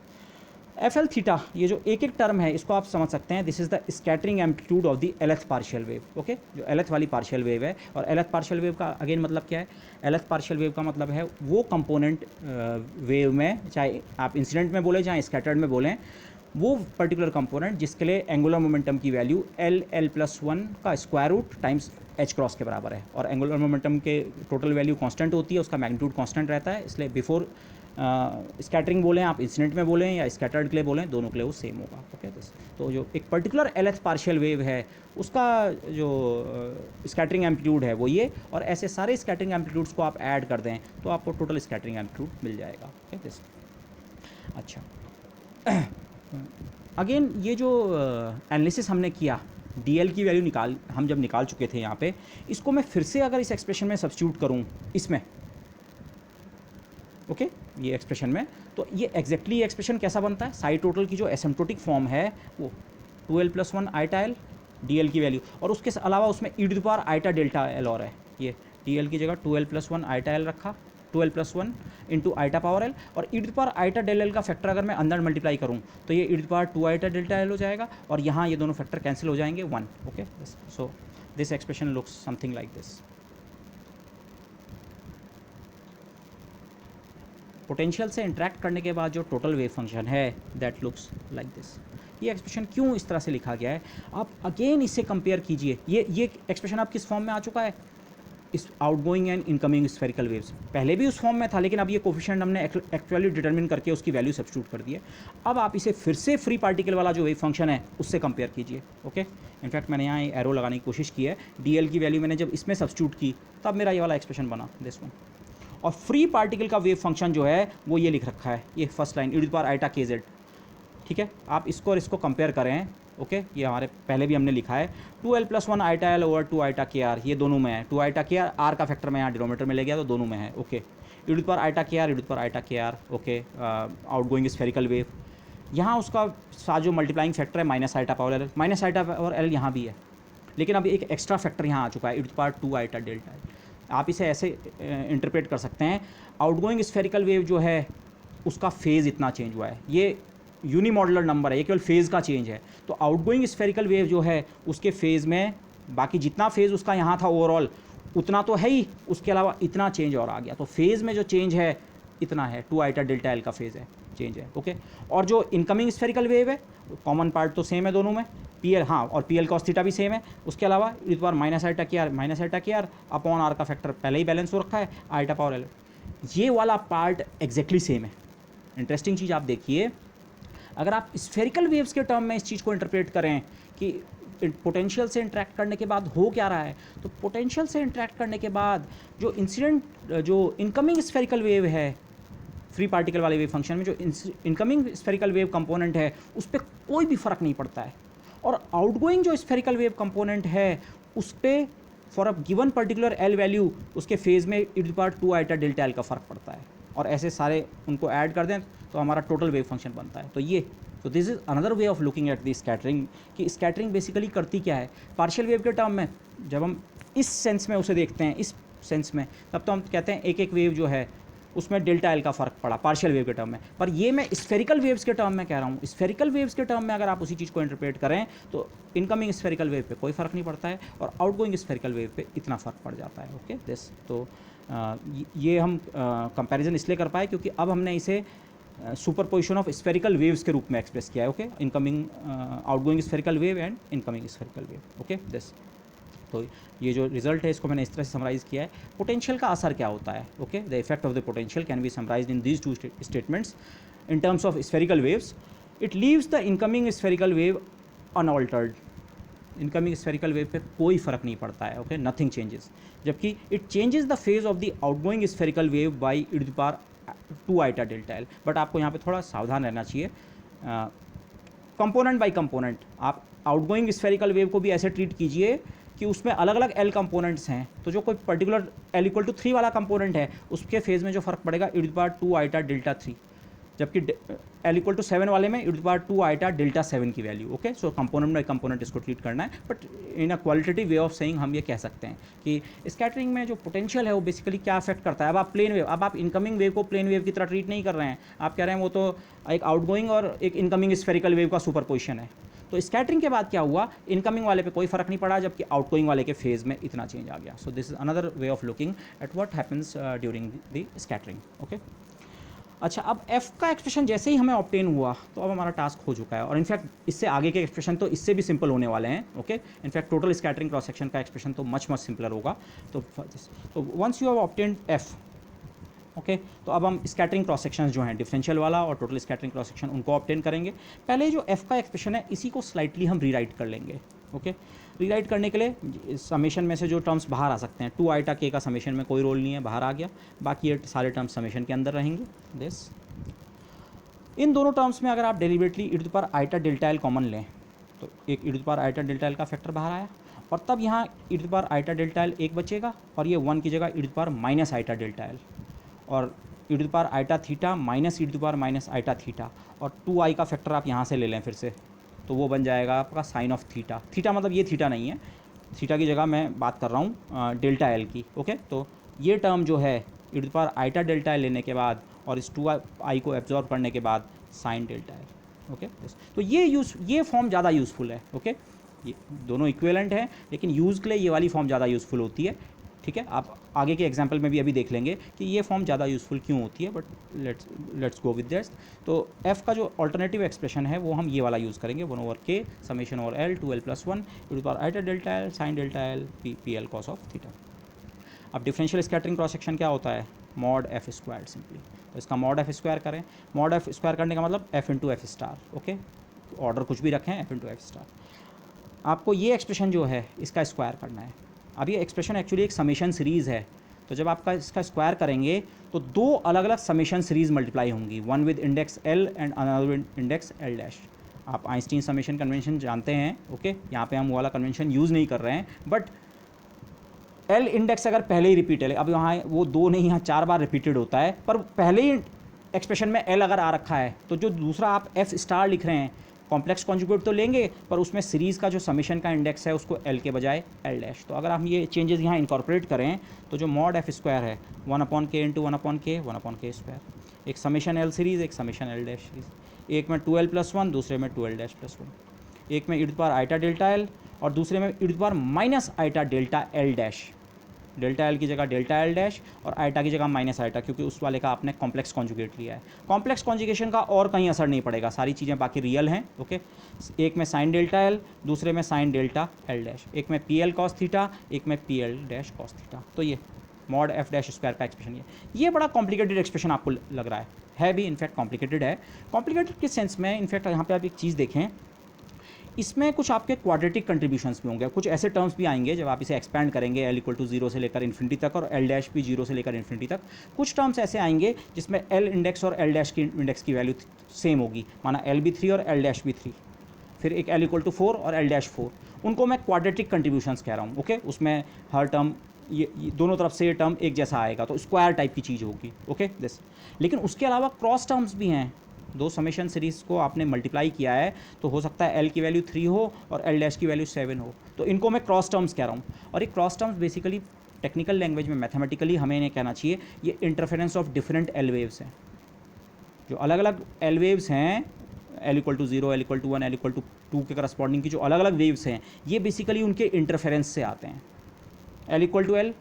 F L theta, ये जो एक एक टर्म है इसको आप समझ सकते हैं, this is the scattering amplitude of the lth partial wave. Okay, जो एलथ वाली पार्शियल वेव है, और एलथ पार्शियल वेव का अगेन मतलब क्या है, एलथ पार्शियल वेव का मतलब है वो कंपोनेंट वेव में, चाहे आप इंसिडेंट में बोलें चाहे स्कैटर्ड में बोलें, वो पर्टिकुलर कंपोनेंट जिसके लिए एंगुलर मोमेंटम की वैल्यू l+1 का square root times h cross के बराबर है, और एंगुलर मोमेंटम के टोटल वैल्यू कांस्टेंट होती है, उसका मैग्नीट्यूड कांस्टेंट रहता है, इसलिए बिफोर स्कैटरिंग बोलें आप, इंसिडेंट में बोलें या स्कैटर्ड के लिए बोलें, दोनों के लिए वो सेम होगा। ओके, तो जो एक पर्टिकुलर एलथ पार्शियल वेव है उसका जो स्कैटरिंग एम्पलीट्यूड है वो ये, और ऐसे सारे स्कैटरिंग एम्पलीट्यूड्स को आप ऐड कर दें तो आपको टोटल स्कैटरिंग एम्पलीट्यूड मिल जाएगा। ओके, अच्छा, अगेन ये जो एनालिसिस हमने किया, डीएल की वैल्यू हम जब निकाल चुके थे यहाँ पे, इसको मैं फिर से अगर इस एक्सप्रेशन में सब्स्टिट्यूट करूँ इसमें, ओके, ये एक्सप्रेशन में, तो ये एग्जैक्टली एक्सप्रेशन कैसा बनता है, साइड टोटल की जो एसिम्प्टोटिक फॉर्म है वो 2l+1 iota l d l की वैल्यू, और उसके अलावा उसमें e⁻ आइटा डेल्टा एल और है, ये डी एल की जगह 2l+1 आइटा एल रखा, 2l+1 into iota power l, और e⁻ आइटा डेल एल का फैक्टर अगर मैं अंदर मल्टीप्लाई करूँ तो ये e⁻2 आइटा डेल्टा एल हो जाएगा, और यहाँ ये दोनों फैक्टर कैंसिल हो जाएंगे 1। Okay, so this expression looks something like this. Potential से इंटरेक्ट करने के बाद जो टोटल वेव फंक्शन है दैट लुक्स लाइक दिस। ये एक्सप्रेशन क्यों इस तरह से लिखा गया है, आप अगेन इससे कंपेयर कीजिए। ये एक्सप्रेशन आप किस फॉर्म में आ चुका है, इस outgoing and incoming spherical waves पहले भी उस फॉर्म में था, लेकिन अब ये कोफिशिएंट हमने एक्चुअली डिटरमिन करके उसकी वैल्यू सब्स्टिट्यूट कर दी है। अब आप इसे फिर से फ्री पार्टिकल वाला जो वेव फंक्शन है उससे कंपेयर कीजिए। ओके, इनफैक्ट मैंने यहाँ एरो लगाने की कोशिश की है, डी की वैल्यू मैंने जब इसमें सब्स्टिट्यूट की तब मेरा ये वाला एक्सप्रेशन बना, दिस वन। और फ्री पार्टिकल का वेव फंक्शन जो है वो ये लिख रखा है, ये फर्स्ट लाइन e⁻ ठीक है। आप इसको और इसको कंपेयर करें। ओके, ये हमारे पहले भी हमने लिखा है 2l+1 i⁻l ओवर 2 i⁻kr, ये दोनों में है। 2 i⁻kr, r का फैक्टर मैं यहाँ डिनोमीटर में ले गया तो दोनों में है। Okay, e⁻kr, okay, outgoing spherical wave, यहाँ उसका साथ जो मल्टीप्लाइंग फैक्टर है -i⁻l, -i⁻l यहाँ भी है, लेकिन अब एक एक्स्ट्रा फैक्टर यहाँ आ चुका है e⁻2 i⁻l। आप इसे ऐसे इंटरप्रेट कर सकते हैं, आउटगोइंग स्फेरिकल वेव जो है उसका फेज़ इतना चेंज हुआ है, ये यूनिमॉडुलर नंबर है, ये केवल फेज़ का चेंज है। तो आउटगोइंग स्फेरिकल वेव जो है उसके फेज़ में बाकी जितना फेज़ उसका यहाँ था ओवरऑल उतना तो है ही, उसके अलावा इतना चेंज और आ गया। तो फेज़ में जो चेंज है इतना है, 2 i⁻l का फेज़ है, चेंज है। ओके, और जो इनकमिंग स्फेरिकल वेव है कॉमन पार्ट तो सेम है दोनों में, PL, हाँ, और PL cos थीटा भी सेम है। उसके अलावा e⁻−i⁻kr अपॉन r का फैक्टर पहले ही बैलेंस हो रखा है i⁻l, ये वाला पार्ट एग्जैक्टली सेम है। इंटरेस्टिंग चीज़ आप देखिए, अगर आप स्फेरिकल वेव्स के टर्म में इस चीज़ को इंटरप्रेट करें कि पोटेंशियल से इंटरेक्ट करने के बाद हो क्या रहा है, तो पोटेंशियल से इंटरेक्ट करने के बाद जो इनकमिंग स्फेरिकल वेव है फ्री पार्टिकल वाले वेव फंक्शन में, जो इनकमिंग स्फेरिकल वेव कंपोनेंट है उस पर कोई भी फ़र्क नहीं पड़ता है, और आउटगोइंग जो स्फेरिकल वेव कंपोनेंट है उस पर for a given particular L value उसके फेज़ में e⁻2 i⁻l का फ़र्क पड़ता है, और ऐसे सारे उनको ऐड कर दें तो हमारा टोटल वेव फंक्शन बनता है। तो this is another way of looking at the scattering, कि स्कैटरिंग बेसिकली करती क्या है। पार्शियल वेव के टर्म में जब हम इस सेंस में उसे देखते हैं, इस सेंस में, तब तो हम कहते हैं एक एक वेव जो है उसमें ∆l का फ़र्क पड़ा पार्शियल वेव के टर्म में। पर ये मैं स्फेरिकल वेव्स के टर्म में कह रहा हूँ, स्फेरिकल वेव्स के टर्म में अगर आप उसी चीज़ को इंटरप्रेट करें तो इनकमिंग स्फेरिकल वेव पे कोई फ़र्क नहीं पड़ता है, और आउटगोइंग स्फेरिकल वेव पे इतना फ़र्क पड़ जाता है। ओके, दिस तो ये हम कंपैरिजन इसलिए कर पाए क्योंकि अब हमने इसे सुपरपोजिशन ऑफ स्फेरिकल वेव्स के रूप में एक्सप्रेस किया है। Okay, incoming outgoing spherical wave and incoming spherical wave. Okay, this तो ये जो रिजल्ट है इसको मैंने इस तरह से समराइज़ किया है। पोटेंशियल का असर क्या होता है? Okay, the effect of the potential can be summarised in these two statements in terms of spherical waves. It leaves the incoming spherical wave unaltered, incoming spherical wave पे कोई फ़र्क नहीं पड़ता है। ओके, नथिंग चेंजेस, जबकि it changes the phase of the outgoing spherical wave by e⁻2 i⁻l। But आपको यहाँ पे थोड़ा सावधान रहना चाहिए, कंपोनेंट बाय कंपोनेंट। आप आउटगोइंग स्फेरिकल वेव को भी ऐसे ट्रीट कीजिए कि उसमें अलग अलग एल कंपोनेंट्स हैं, तो जो कोई पर्टिकुलर l=3 वाला कंपोनेंट है उसके फेज़ में जो फ़र्क पड़ेगा e⁻2 i⁻3, जबकि l=7 वाले में e⁻2 i⁻7 की वैल्यू। ओके, सो कंपोनेंट बाय कंपोनेंट इसको ट्रीट करना है, but in a qualitative way of saying हम ये कह सकते हैं कि स्कैटरिंग में जो पोटेंशियल है वो बेसिकली क्या अफेक्ट करता है। अब आप प्लेन वेव, अब आप इनकमिंग वेव को प्लेन वेव की तरह ट्रीट नहीं कर रहे हैं, आप कह रहे हैं वो तो एक आउटगोइंग और एक इनकमिंग स्फेरिकल वेव का सुपरपोजिशन है। तो स्कैटरिंग के बाद क्या हुआ, इनकमिंग वाले पे कोई फ़र्क नहीं पड़ा, जबकि आउटगोइंग वाले के फेज़ में इतना चेंज आ गया। So this is another way of looking at what happens during the scattering. Okay, अच्छा, अब f का एक्सप्रेशन जैसे ही हमें ऑब्टेन हुआ तो अब हमारा टास्क हो चुका है, और इनफैक्ट इससे आगे के एक्सप्रेशन तो इससे भी सिंपल होने वाले हैं। Okay, in fact total scattering cross section का एक्सप्रेशन तो मच सिंपलर होगा। तो once you have obtained f, okay, तो अब हम स्कैटरिंग क्रॉस सेक्शन जो हैं डिफरेंशियल वाला और टोटल स्कैटरिंग क्रॉस सेक्शन उनको ऑब्टेन करेंगे। पहले जो f का एक्सप्रेशन है इसी को स्लाइटली हम रीराइट कर लेंगे। ओके, रीराइट करने के लिए समेशन में से जो टर्म्स बाहर आ सकते हैं, 2 i⁻k का समेशन में कोई रोल नहीं है, बाहर आ गया, बाकी ये सारे टर्म्स समेशन के अंदर रहेंगे। दिस, इन दोनों टर्म्स में अगर आप डेलिबरेटली e⁻i⁻l कॉमन लें तो एक e⁻i⁻l का फैक्टर बाहर आया, और तब यहाँ e⁻i⁻l एक बचेगा और ये 1 की जगह e⁻−i⁻l, और e⁻θ माइनस e⁻−i⁻θ, और 2i का फैक्टर आप यहाँ से ले लें फिर से, तो वो बन जाएगा आपका साइन ऑफ थीटा। थीटा मतलब ये थीटा नहीं है, थीटा की जगह मैं बात कर रहा हूँ ∆l की। ओके, तो ये टर्म जो है e⁻i⁻l लेने के बाद और इस 2i को एब्जॉर्ब करने के बाद साइन ∆l। ओके, तो ये फॉर्म ज़्यादा यूज़फुल है। ओके, ये दोनों इक्विवेलेंट हैं, लेकिन यूज़ के लिए ये वाली फॉर्म ज़्यादा यूज़फुल होती है। ठीक है, आप आगे के एग्जाम्पल में भी अभी देख लेंगे कि ये फॉर्म ज़्यादा यूज़फुल क्यों होती है, but let's go with this. तो f का जो अल्टरनेटिव एक्सप्रेशन है वो हम ये वाला यूज़ करेंगे, 1/k summation over l 2l+1 e⁻i⁻l sin ∆l PL cos of theta. अब डिफरेंशियल स्कैटरिंग क्रॉस सेक्शन क्या होता है, मॉड एफ स्क्वायर सिंपली। तो इसका मॉड एफ स्क्वायर करें, मॉड एफ स्क्वायर करने का मतलब F into F star, okay, order कुछ भी रखें एफ इंटू एफ स्टार। आपको ये एक्सप्रेशन जो है इसका स्क्वायर करना है। अब ये एक्सप्रेशन एक्चुअली एक समेशन सीरीज़ है, तो जब आपका इसका स्क्वायर करेंगे तो दो अलग अलग समेशन सीरीज़ मल्टीप्लाई होंगी, one with index L and another with index L dash. आप आइंस्टीन समेशन कन्वेंशन जानते हैं, ओके, यहाँ पे हम वो वाला कन्वेंशन यूज़ नहीं कर रहे हैं, बट एल इंडेक्स अगर पहले ही रिपीटेड है, अब यहाँ वो दो नहीं, यहाँ 4 बार रिपीटेड होता है, पर पहले ही एक्सप्रेशन में एल अगर आ रखा है तो जो दूसरा आप एफ स्टार लिख रहे हैं कॉम्प्लेक्स कॉन्जुगेट तो लेंगे, पर उसमें सीरीज़ का जो समेशन का इंडेक्स है उसको एल के बजाय एल डैश। तो अगर हम ये चेंजेस यहाँ इनकॉर्पोरेट करें तो जो मॉड एफ स्क्वायर है 1/k into 1/k 1/k square, एक समेशन एल सीरीज़, एक समेशन एल डैश सीरीज़, एक में 2l+1 दूसरे में 2l-+1, एक में e आइटा डेल्टा एल और दूसरे में e iota delta l dash, delta l की जगह डेल्टा एल डैश और आइटा की जगह माइनस आइटा, क्योंकि उस वाले का आपने कॉम्प्लेक्स कॉन्जुगेट लिया है। कॉम्प्लेक्स कॉन्जुगेशन का और कहीं असर नहीं पड़ेगा, सारी चीज़ें बाकी रियल हैं, ओके। एक में साइन डेल्टा एल, दूसरे में साइन डेल्टा एल डैश, एक में पी एल कॉस थीटा, एक में P L dash cos theta. तो ये मॉड एफ डैश स्क्वायर का एक्सप्रेशन ये बड़ा कॉम्प्लिकेटेड एक्सप्रेशन आपको लग रहा है भी, इनफैक्ट कॉम्प्लिकेटेड है। कॉम्प्लिकेटेड के सेंस में इनफैक्ट यहाँ पे आप एक चीज़ देखें, इसमें कुछ आपके क्वाड्रेटिक कंट्रीब्यूशंस भी होंगे, कुछ ऐसे टर्म्स भी आएंगे जब आप इसे एक्सपैंड करेंगे एल इक्वल टू 0 से लेकर इन्फिनिटी तक और एल डैश भी 0 से लेकर इन्फिनिटी तक। कुछ टर्म्स ऐसे आएंगे जिसमें एल इंडेक्स और एल डैश की इंडेक्स की वैल्यू सेम होगी, माना एल भी 3 और एल डैश भी 3, फिर एक एल इक्वल टू 4 और एल डैश 4, उनको मैं क्वाड्रेटिक कंट्रीब्यूशंस कह रहा हूँ, ओके। उसमें हर टर्म ये दोनों तरफ से ये टर्म एक जैसा आएगा, तो स्क्वायर टाइप की चीज़ होगी, ओके दिस। लेकिन उसके अलावा क्रॉस टर्म्स भी हैं, दो समेशन सीरीज़ को आपने मल्टीप्लाई किया है तो हो सकता है एल की वैल्यू 3 हो और एल डैश की वैल्यू 7 हो, तो इनको मैं क्रॉस टर्म्स कह रहा हूँ। और ये cross terms basically technical language में मैथमेटिकली हमें इन्हें कहना चाहिए ये interference of different l waves हैं। जो अलग अलग एल वेव्स हैं, l equal to 0, l equal to 1, l equal to 2 के करस्पॉन्डिंग की जो अलग अलग वेव्स हैं, ये बेसिकली उनके इंटरफेरेंस से आते हैं। L equal to l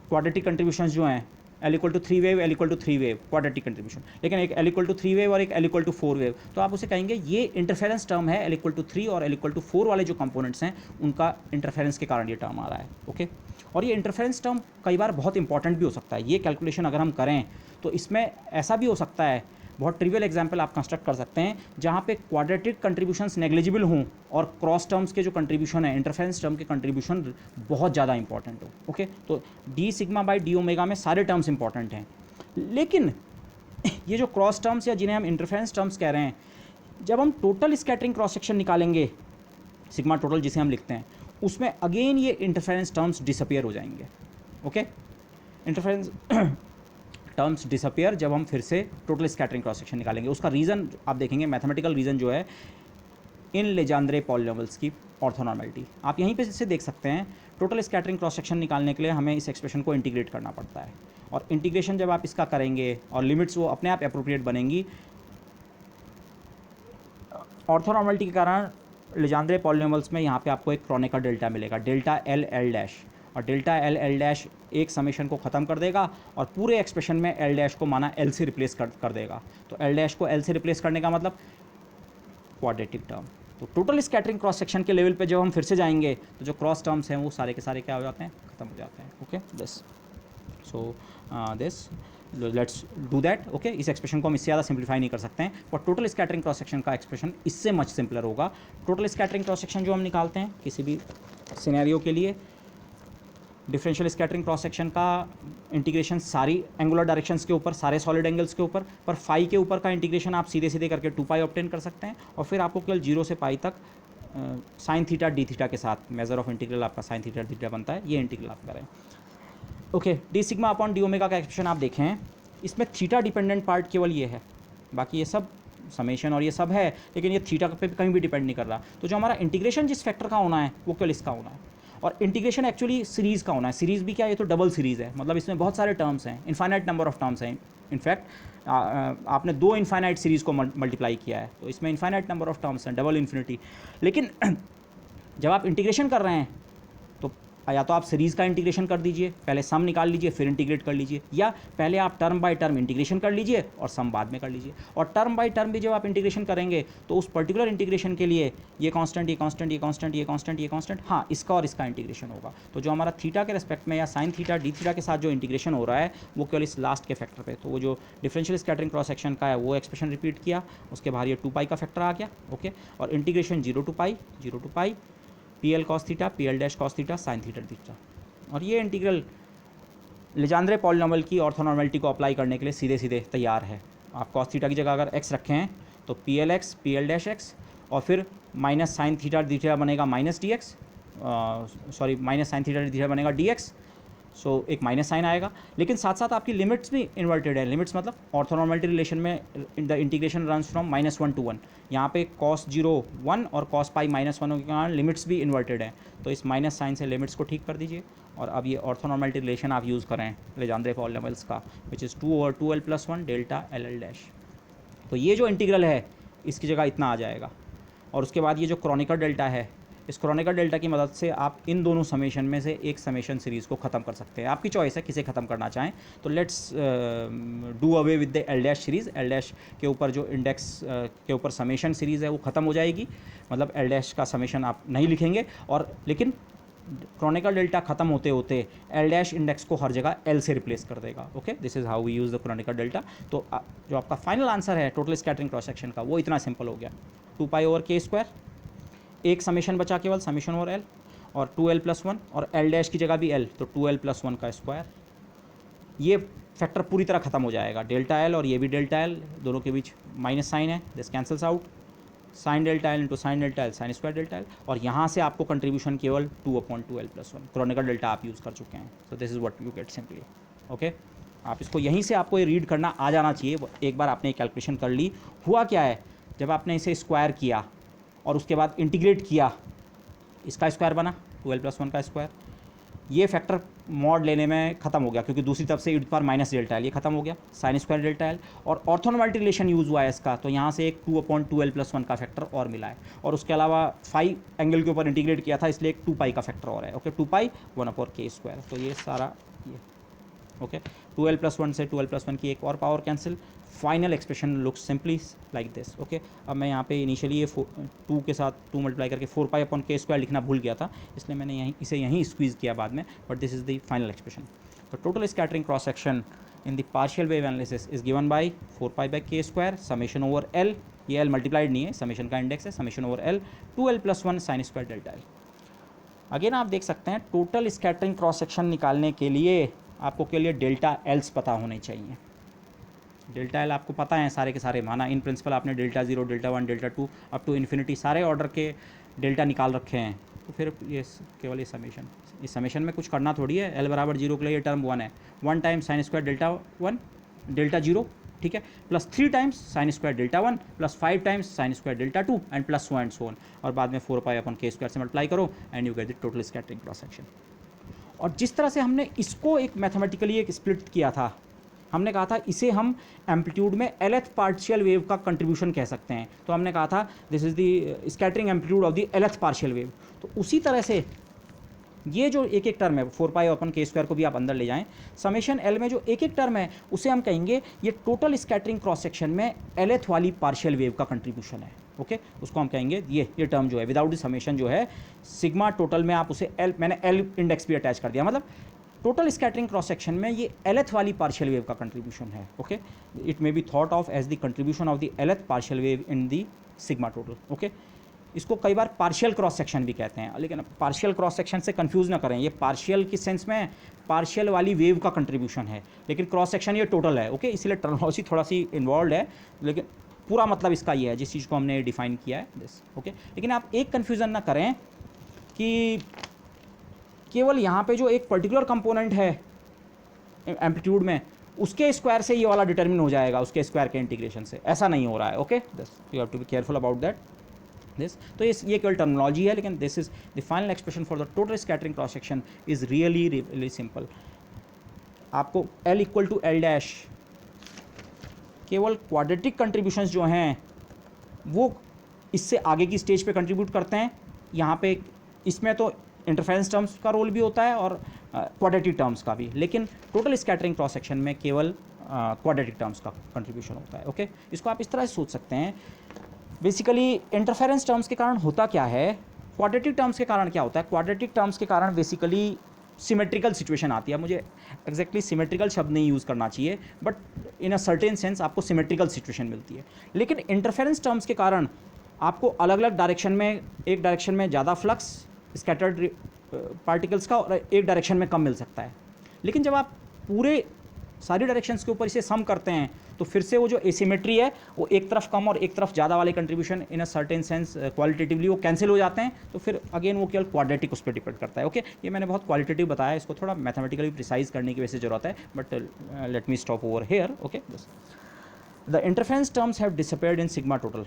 quadratic contribution जो हैं, l equal to 3 wave, l equal to 3 wave quadratic contribution, लेकिन एक एल इक्वल टू 3 वेव और एक एल इक्वल टू 4 वेव, तो आप उसे कहेंगे ये इंटरफेरेंस टर्म है, एल इक्वल टू 3 और एल इक्वल टू 4 वाले जो कंपोनेंट्स हैं उनका इंटरफेरेंस के कारण ये टर्म आ रहा है, ओके। और ये इंटरफेरेंस टर्म कई बार बहुत इंपॉर्टेंट भी हो सकता है। ये कैलकुलेशन अगर हम करें तो इसमें ऐसा भी हो सकता है, बहुत ट्रिवियल एग्जांपल आप कंस्ट्रक्ट कर सकते हैं जहाँ पे क्वाड्रेटिक कंट्रीब्यूशंस नेग्लिजिबल हों और क्रॉस टर्म्स के जो कंट्रीब्यूशन है, इंटरफेरेंस टर्म के कंट्रीब्यूशन बहुत ज़्यादा इंपॉर्टेंट हो, ओके। तो D sigma by D omega में सारे टर्म्स इंपॉर्टेंट हैं, लेकिन ये जो क्रॉस टर्म्स या जिन्हें हम इंटरफेरेंस टर्म्स कह रहे हैं, जब हम टोटल स्कैटरिंग क्रॉस सेक्शन निकालेंगे, सिग्मा टोटल जिसे हम लिखते हैं, उसमें अगेन ये इंटरफेरेंस टर्म्स डिसअपियर हो जाएंगे, ओके। इंटरफेरेंस टर्म्स डिसअपियर जब हम फिर से टोटल स्कैटरिंग क्रॉस सेक्शन निकालेंगे। उसका रीज़न आप देखेंगे, मैथमेटिकल रीज़न जो है इन लेजेंड्रे पॉलिनोमियल्स की ऑर्थोनॉर्मलिटी। आप यहीं पे से देख सकते हैं, टोटल स्कैटरिंग क्रॉस सेक्शन निकालने के लिए हमें इस एक्सप्रेशन को इंटीग्रेट करना पड़ता है, और इंटीग्रेशन जब आप इसका करेंगे और लिमिट्स वो अपने आप एप्रोप्रिएट बनेंगी, ऑर्थोनॉर्मलिटी के कारण लेजेंड्रे पॉलिनोमियल्स में यहाँ पे आपको एक क्रोनेकर डेल्टा मिलेगा, डेल्टा एल एल डैश, और डेल्टा एल एल डैश एक समेशन को ख़त्म कर देगा और पूरे एक्सप्रेशन में एल डैश को माना एल से रिप्लेस कर देगा। तो एल डैश को एल से रिप्लेस करने का मतलब क्वाड्रेटिक टर्म। तो टोटल स्कैटरिंग क्रॉस सेक्शन के लेवल पे जब हम फिर से जाएंगे तो जो क्रॉस टर्म्स हैं वो सारे के सारे क्या हो जाते हैं, ख़त्म हो जाते हैं, okay this. So this let's do that, okay. इस एक्सप्रेशन को हम इससे ज़्यादा सिंप्लीफाई नहीं कर सकते हैं, और टोटल स्कैटरिंग क्रॉस सेक्शन का एक्सप्रेशन इससे मच सिंपलर होगा। टोटल स्कैटरिंग क्रॉस सेक्शन जो हम निकालते हैं किसी भी सिनेरियो के लिए, डिफरेंशियल स्कैटरिंग क्रॉस सेक्शन का इंटीग्रेशन सारी एंगुलर डायरेक्शंस के ऊपर, सारे सॉलिड एंगल्स के ऊपर, पर फाई के ऊपर का इंटीग्रेशन आप सीधे सीधे करके 2 पाई ऑब्टेन कर सकते हैं, और फिर आपको केवल 0 से पाई तक साइन थीटा डी थीटा के साथ मेजर ऑफ इंटीग्रल आपका साइन थीटा डी थीटा बनता है, ये इंटीग्रल आप करें, okay. D sigma upon D omega का एक्सप्रेशन आप देखें, इसमें थीटा डिपेंडेंट पार्ट केवल ये है, बाकी ये सब समेशन और ये सब है, लेकिन ये थीटा पे कहीं भी डिपेंड नहीं कर रहा। तो जो हमारा इंटीग्रेशन जिस फैक्टर का होना है वो केवल इसका होना है, और इंटीग्रेशन एक्चुअली सीरीज़ का होना है। सीरीज़ भी क्या, ये तो डबल सीरीज़ है, मतलब इसमें बहुत सारे टर्म्स हैं, इनफाइनाइट नंबर ऑफ टर्म्स हैं। इनफैक्ट आपने 2 इनफाइनाइट सीरीज़ को मल्टीप्लाई किया है, तो इसमें इनफाइनाइट नंबर ऑफ टर्म्स हैं, डबल इन्फिनिटी। लेकिन जब आप इंटीग्रेशन कर रहे हैं तो या तो आप सीरीज़ का इंटीग्रेशन कर दीजिए, पहले सम निकाल लीजिए फिर इंटीग्रेट कर लीजिए, या पहले आप टर्म बाय टर्म इंटीग्रेशन कर लीजिए और सम बाद में कर लीजिए। और टर्म बाय टर्म भी जब आप इंटीग्रेशन करेंगे तो उस पर्टिकुलर इंटीग्रेशन के लिए ये कांस्टेंट, ये कांस्टेंट, ये कांस्टेंट, ये कांस्टेंट, ये कांस्टेंट, हाँ इसका और इसका इंटीग्रेशन होगा। तो जो हमारा थीटा के रेस्पेक्ट में या साइन थीटा डी थीटा के साथ जो इंटीग्रेशन हो रहा है वो केवल इस लास्ट के फैक्टर पे, तो वो जो डिफरेंशियल स्कैटरिंग क्रॉस सेक्शन का है वो एक्सप्रेशन रिपीट किया, उसके बाहर ये 2 पाई का फैक्टर आ गया, ओके। और integration 0 to pi P L cos theta, P L dash cos theta, sine theta theta. और ये इंटीग्रल लेजेंड्रे पॉलिनॉमियल की ऑर्थोनॉर्मलिटी को अप्लाई करने के लिए सीधे सीधे तैयार है। आप कॉस थीटा की जगह अगर एक्स रखें हैं तो P L X, P L dash X, और फिर minus sine theta D theta बनेगा minus D X, sorry minus sine theta D theta बनेगा डी एक्स, सो एक माइनस साइन आएगा। लेकिन साथ साथ आपकी लिमिट्स भी इन्वर्टेड है। लिमिट्स मतलब ऑर्थोनॉर्मलिटी रिलेशन में the integration runs from -1 to 1। यहाँ पे cos 0 1 और cos पाई -1 के कारण लिमिट्स भी इन्वर्टेड है, तो इस माइनस साइन से लिमिट्स को ठीक कर दीजिए। और अब ये ऑर्थोनॉर्मलिटी रिलेशन आप यूज़ करें लेजेंड्रे पॉलिनॉमियल्स का, which is 2/2l+1 delta L L dash. तो ये जो इंटीग्रल है इसकी जगह इतना आ जाएगा। और उसके बाद ये जो क्रोनिकर डेल्टा है, इस क्रोनिकर डेल्टा की मदद से आप इन दोनों समेशन में से एक समेशन सीरीज़ को ख़त्म कर सकते हैं। आपकी चॉइस है किसे ख़त्म करना चाहें। तो let's do away with the L dash series. L dash के ऊपर जो इंडेक्स के ऊपर समेशन सीरीज़ है वो ख़त्म हो जाएगी, मतलब एल डैश का समेशन आप नहीं लिखेंगे। और लेकिन क्रोनिकल डेल्टा खत्म होते होते एल डैश इंडेक्स को हर जगह एल से रिप्लेस कर देगा, okay. This is how we use the Kronecker delta. तो जो आपका फाइनल आंसर है टोटल स्कैटरिंग क्रॉस सेक्शन का वो इतना सिंपल हो गया, 2 पाई/k², एक समेशन बचा केवल समेशन ओवर एल, और 2l+1, और एल डैश की जगह भी एल, तो 2l+1 का स्क्वायर। ये फैक्टर पूरी तरह खत्म हो जाएगा, डेल्टा एल और ये भी डेल्टा एल, दोनों के बीच माइनस साइन है, this cancels out, sign delta L into sine delta L, sign square delta L. और यहाँ से आपको कंट्रीब्यूशन केवल 2/2l+1 क्रोनिकल डेल्टा आप यूज़ कर चुके हैं। So this is what you get simply, okay. आप इसको यहीं से आपको ये रीड करना आ जाना चाहिए। एक बार आपने कैलकुलेशन कर ली, हुआ क्या है जब आपने इसे स्क्वायर किया और उसके बाद इंटीग्रेट किया, इसका स्क्वायर बना 2l+1 का स्क्वायर। ये फैक्टर मॉड लेने में ख़त्म हो गया क्योंकि दूसरी तरफ से e⁻डेल्टा एल, ये खत्म हो गया, साइन स्क्वायर डेल्टा एल। और ऑर्थोनॉर्मलिटी रिलेशन यूज़ हुआ है इसका, तो यहाँ से एक 2/2l+1 का फैक्टर और मिला है। और उसके अलावा फाई एंगल के ऊपर इंटीग्रेट किया था, इसलिए एक 2 पाई का फैक्टर और है, ओके। 2 पाई 1/k²। तो ये सारा ये, ओके। 2l+1 से 2l+1 की एक और power cancel, final expression looks simply like this, okay. अब मैं यहाँ पे इनिशियली ये 2 के साथ 2 मल्टीप्लाई करके 4 पाई/k² लिखना भूल गया था, इसलिए मैंने इसे यहीं स्क्वीज़ किया बाद में, but this is the final expression. तो total scattering cross section in the partial wave analysis is given by 4 पाई/k² समेशन ओवर एल, ये एल मल्टीप्लाइड नहीं है, समेशन का इंडेक्स है, summation over L 2l+1 sine square delta L. Again आप देख सकते हैं टोटल स्कैटरिंग क्रॉस सेक्शन निकालने के लिए आपको के लिए डेल्टा एल्स पता होने चाहिए। डेल्टा एल आपको पता है सारे के सारे, माना इन प्रिंसिपल आपने delta 0, delta 1, delta 2 up to infinity सारे ऑर्डर के डेल्टा निकाल रखे हैं। तो फिर ये केवल ये समेशन, इस समेशन में कुछ करना थोड़ी है। एल बराबर 0 के लिए ये टर्म 1 है, 1 time sign square delta 1 delta 0, ठीक है, plus 3 times sign square delta 1 plus 5 times sign square delta 2 and plus so and so on. और बाद में 4 पाई/k² से मल्टीप्लाई करो and you get the total scattering cross section. और जिस तरह से हमने इसको एक मैथमेटिकली एक स्प्लिट किया था, हमने कहा था इसे हम एम्पलीट्यूड में एलथ पार्शियल वेव का कंट्रीब्यूशन कह सकते हैं। तो हमने कहा था this is the scattering amplitude of the lth partial wave. तो उसी तरह से ये जो एक एक टर्म है 4 पाई/k² को भी आप अंदर ले जाएं, समेशन एल में जो एक एक टर्म है उसे हम कहेंगे ये टोटल स्कैटरिंग क्रॉस सेक्शन में एलथ वाली पार्शियल वेव का कंट्रीब्यूशन है, ओके। उसको हम कहेंगे ये टर्म जो है विदाउट द समेशन जो है सिग्मा टोटल में आप उसे एल, मैंने एल इंडेक्स भी अटैच कर दिया, मतलब टोटल स्कैटरिंग क्रॉस सेक्शन में ये एलथ वाली पार्शियल वेव का कंट्रीब्यूशन है, okay. It may be thought of as the contribution of the lth partial wave in the sigma total, okay. इसको कई बार पार्शियल क्रॉस सेक्शन भी कहते हैं, लेकिन पार्शियल क्रॉस सेक्शन से कंफ्यूज ना करें, ये पार्शियल की सेंस में पार्शियल वाली वेव का कंट्रीब्यूशन है, लेकिन क्रॉस सेक्शन ये टोटल है, ओके। इसलिए टर्मिनोलॉजी थोड़ा सी इन्वॉल्व है, लेकिन पूरा मतलब इसका ये है जिस चीज़ को हमने डिफाइन किया है दिस, ओके। लेकिन आप एक कन्फ्यूज़न ना करें कि केवल यहाँ पे जो एक पर्टिकुलर कंपोनेंट है एम्पलीट्यूड में उसके स्क्वायर से ये वाला डिटरमिन हो जाएगा उसके स्क्वायर के इंटीग्रेशन से, ऐसा नहीं हो रहा है, okay. This you have to be careful about that this. तो ये केवल टर्मिनोलॉजी है, लेकिन this is the final expression for the total scattering cross section is really simple. आपको L equal to L dash केवल क्वाड्रेटिक कंट्रीब्यूशंस जो हैं वो इससे आगे की स्टेज पे कंट्रीब्यूट करते हैं। यहाँ पे इसमें तो इंटरफेरेंस टर्म्स का रोल भी होता है और क्वाड्रेटिक टर्म्स का भी, लेकिन टोटल स्कैटरिंग क्रॉस सेक्शन में केवल क्वाड्रेटिक टर्म्स का कंट्रीब्यूशन होता है। ओके, इसको आप इस तरह से सोच सकते हैं, बेसिकली इंटरफेरेंस टर्म्स के कारण होता क्या है, क्वाड्रेटिक टर्म्स के कारण क्या होता है। क्वाड्रेटिक टर्म्स के कारण बेसिकली सिमेट्रिकल सिचुएशन आती है। मुझे एग्जैक्टली सिमेट्रिकल शब्द नहीं यूज़ करना चाहिए, but in a certain sense आपको सिमेट्रिकल सिचुएशन मिलती है। लेकिन इंटरफेरेंस टर्म्स के कारण आपको अलग अलग डायरेक्शन में, एक डायरेक्शन में ज़्यादा फ्लक्स स्कैटर्ड पार्टिकल्स का और एक डायरेक्शन में कम मिल सकता है। लेकिन जब आप पूरे सारी डायरेक्शंस के ऊपर इसे सम करते हैं तो फिर से वो जो एसिमेट्री है वो एक तरफ कम और एक तरफ ज़्यादा वाले contribution in a certain sense qualitatively वो कैंसिल हो जाते हैं। तो फिर अगेन वो केवल क्वाड्रेटिक उस पर डिपेंड करता है। ओके, ये मैंने बहुत क्वालिटेटिव बताया, इसको थोड़ा मैथमेटिकली प्रिसाइज करने की वैसे ज़रूरत है, but let me stop over here. Okay, the interference terms have disappeared in sigma total.